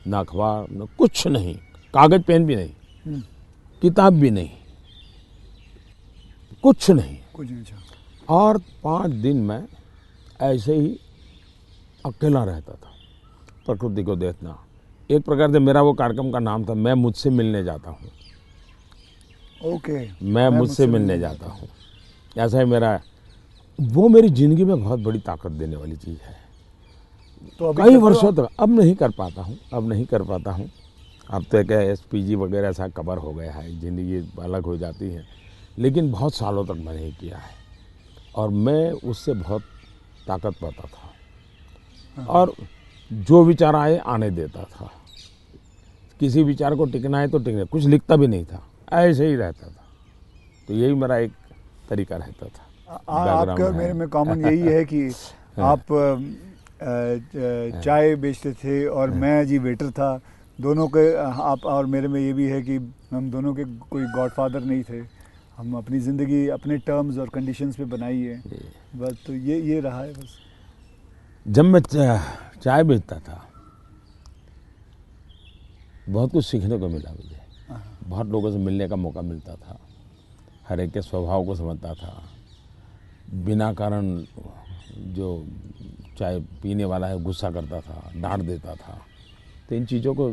ना अखबार न कुछ नहीं, कागज पेन भी नहीं, किताब भी नहीं, कुछ नहीं। कुछ नहीं। अच्छा। और 5 दिन मैं ऐसे ही अकेला रहता था, प्रकृति को देखना। एक प्रकार से मेरा वो कार्यक्रम का नाम था, मैं मुझसे मिलने जाता हूँ। ओके। मैं मुझसे मिलने जाता हूँ, ऐसा ही मेरा, वो मेरी ज़िंदगी में बहुत बड़ी ताकत देने वाली चीज़ है। तो अभी कई वर्षों तक अब नहीं कर पाता हूँ, अब तो क्या SPG वगैरह ऐसा कवर हो गया है, ज़िंदगी अलग हो जाती है, लेकिन बहुत सालों तक मैंने नहीं किया है। और मैं उससे बहुत ताकत पाता था, और जो विचार आए आने देता था, किसी विचार को टिकना है तो टिकना, कुछ लिखता भी नहीं था, ऐसे ही रहता था। तो यही मेरा एक तरीका रहता था। आपके और मेरे में कॉमन यही है कि आप चाय बेचते थे और मैं जी वेटर था। दोनों के आप और मेरे में ये भी है कि हम दोनों के कोई गॉडफादर नहीं थे, हम अपनी ज़िंदगी अपने टर्म्स और कंडीशंस पे बनाई है बस। तो ये रहा है बस। जब मैं चाय बेचता था बहुत कुछ सीखने को मिला मुझे, बहुत लोगों से मिलने का मौका मिलता था, हर एक के स्वभाव को समझता था। बिना कारण जो चाय पीने वाला है गुस्सा करता था, डांट देता था, तो इन चीज़ों को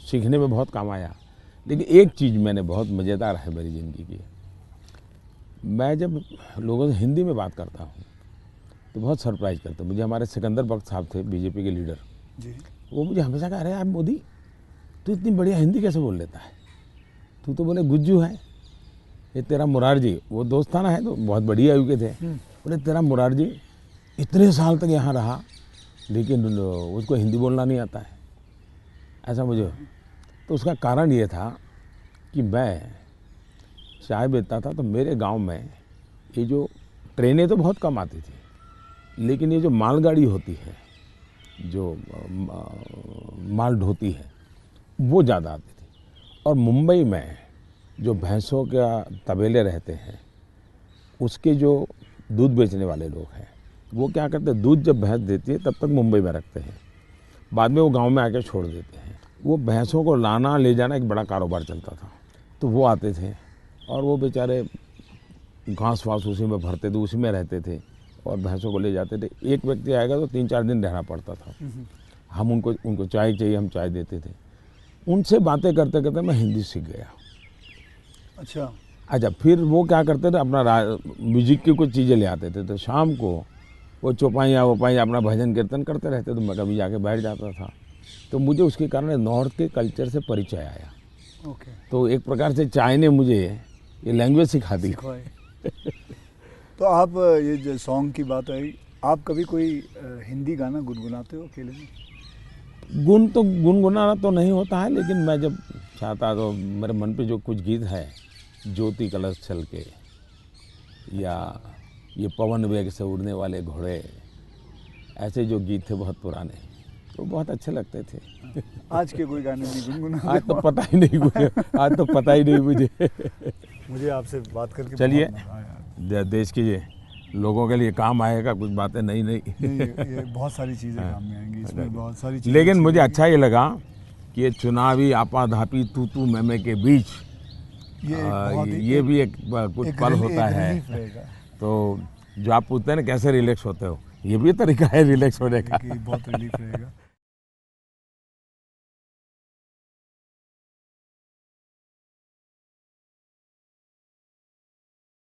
सीखने में बहुत काम आया। लेकिन एक चीज़ मैंने बहुत मज़ेदार है मेरी ज़िंदगी की, मैं जब लोगों से हिंदी में बात करता हूँ तो बहुत सरप्राइज करते मुझे। हमारे सिकंदर बख्श साहब थे, बीजेपी के लीडर जी। वो मुझे हमेशा कह रहे हैं, यार मोदी तू इतनी बढ़िया हिंदी कैसे बोल लेता है, तू तो बोले गुज्जू है। ये तेरा मुरारजी, वो दोस्ताना है तो बहुत बढ़िया आयु के थे, बोले तेरा मुरारजी इतने साल तक यहाँ रहा लेकिन उसको हिंदी बोलना नहीं आता है, ऐसा मुझे। तो उसका कारण ये था कि मैं चाय बेचता था तो मेरे गांव में ये जो ट्रेनें तो बहुत कम आती थी, लेकिन ये जो मालगाड़ी होती है, जो माल ढोती है, वो ज़्यादा आती थी। और मुंबई में जो भैंसों का तबेले रहते हैं, उसके जो दूध बेचने वाले लोग हैं, वो क्या करते हैं, दूध जब भैंस देती है तब तक मुंबई में रखते हैं, बाद में वो गांव में आके छोड़ देते हैं। वो भैंसों को लाना ले जाना एक बड़ा कारोबार चलता था। तो वो आते थे और वो बेचारे घास वास उसी में भरते थे, उसी में रहते थे और भैंसों को ले जाते थे। एक व्यक्ति आएगा तो 3-4 दिन रहना पड़ता था। हम उनको चाय चाहिए, हम चाय देते थे। उनसे बातें करते करते मैं हिंदी सीख गया। अच्छा, फिर वो क्या करते थे, अपना म्यूजिक की कुछ चीज़ें ले आते थे, तो शाम को वो चौपाइयाँ वोपाइयाँ अपना भजन कीर्तन करते रहते, तो मैं कभी जाके बैठ जाता था। तो मुझे उसके कारण नॉर्थ के कल्चर से परिचय आया। ओके। तो एक प्रकार से चाय ने मुझे ये लैंग्वेज सिखा दी। तो आप ये जो सॉन्ग की बात आई, आप कभी कोई हिंदी गाना गुनगुनाते हो अकेले में? गुनगुनाना तो नहीं होता है, लेकिन मैं जब चाहता तो मेरे मन पे जो कुछ गीत है, ज्योति कलश छल के, या ये पवन वेग से उड़ने वाले घोड़े, ऐसे जो गीत थे बहुत पुराने, तो बहुत अच्छे लगते थे। आज के कोई गाने नहीं गुनगुनाते? आज तो पता ही नहीं मुझे। मुझे आपसे बात करके चलिए, बहुत मज़ा आया। देश के लोगों के लिए काम आएगा कुछ बातें नई ये बहुत सारी चीज़ें काम में आएंगी, इसमें बहुत सारी चीज़ें। लेकिन मुझे अच्छा ये लगा कि ये चुनावी आपाधापी तू मैमे के बीच ये भी एक कुछ पल होता है। तो जो आप पूछते हैं ना कैसे रिलैक्स होते हो, ये भी तरीका है रिलैक्स होने का। बहुत रिलीफ रहेगा।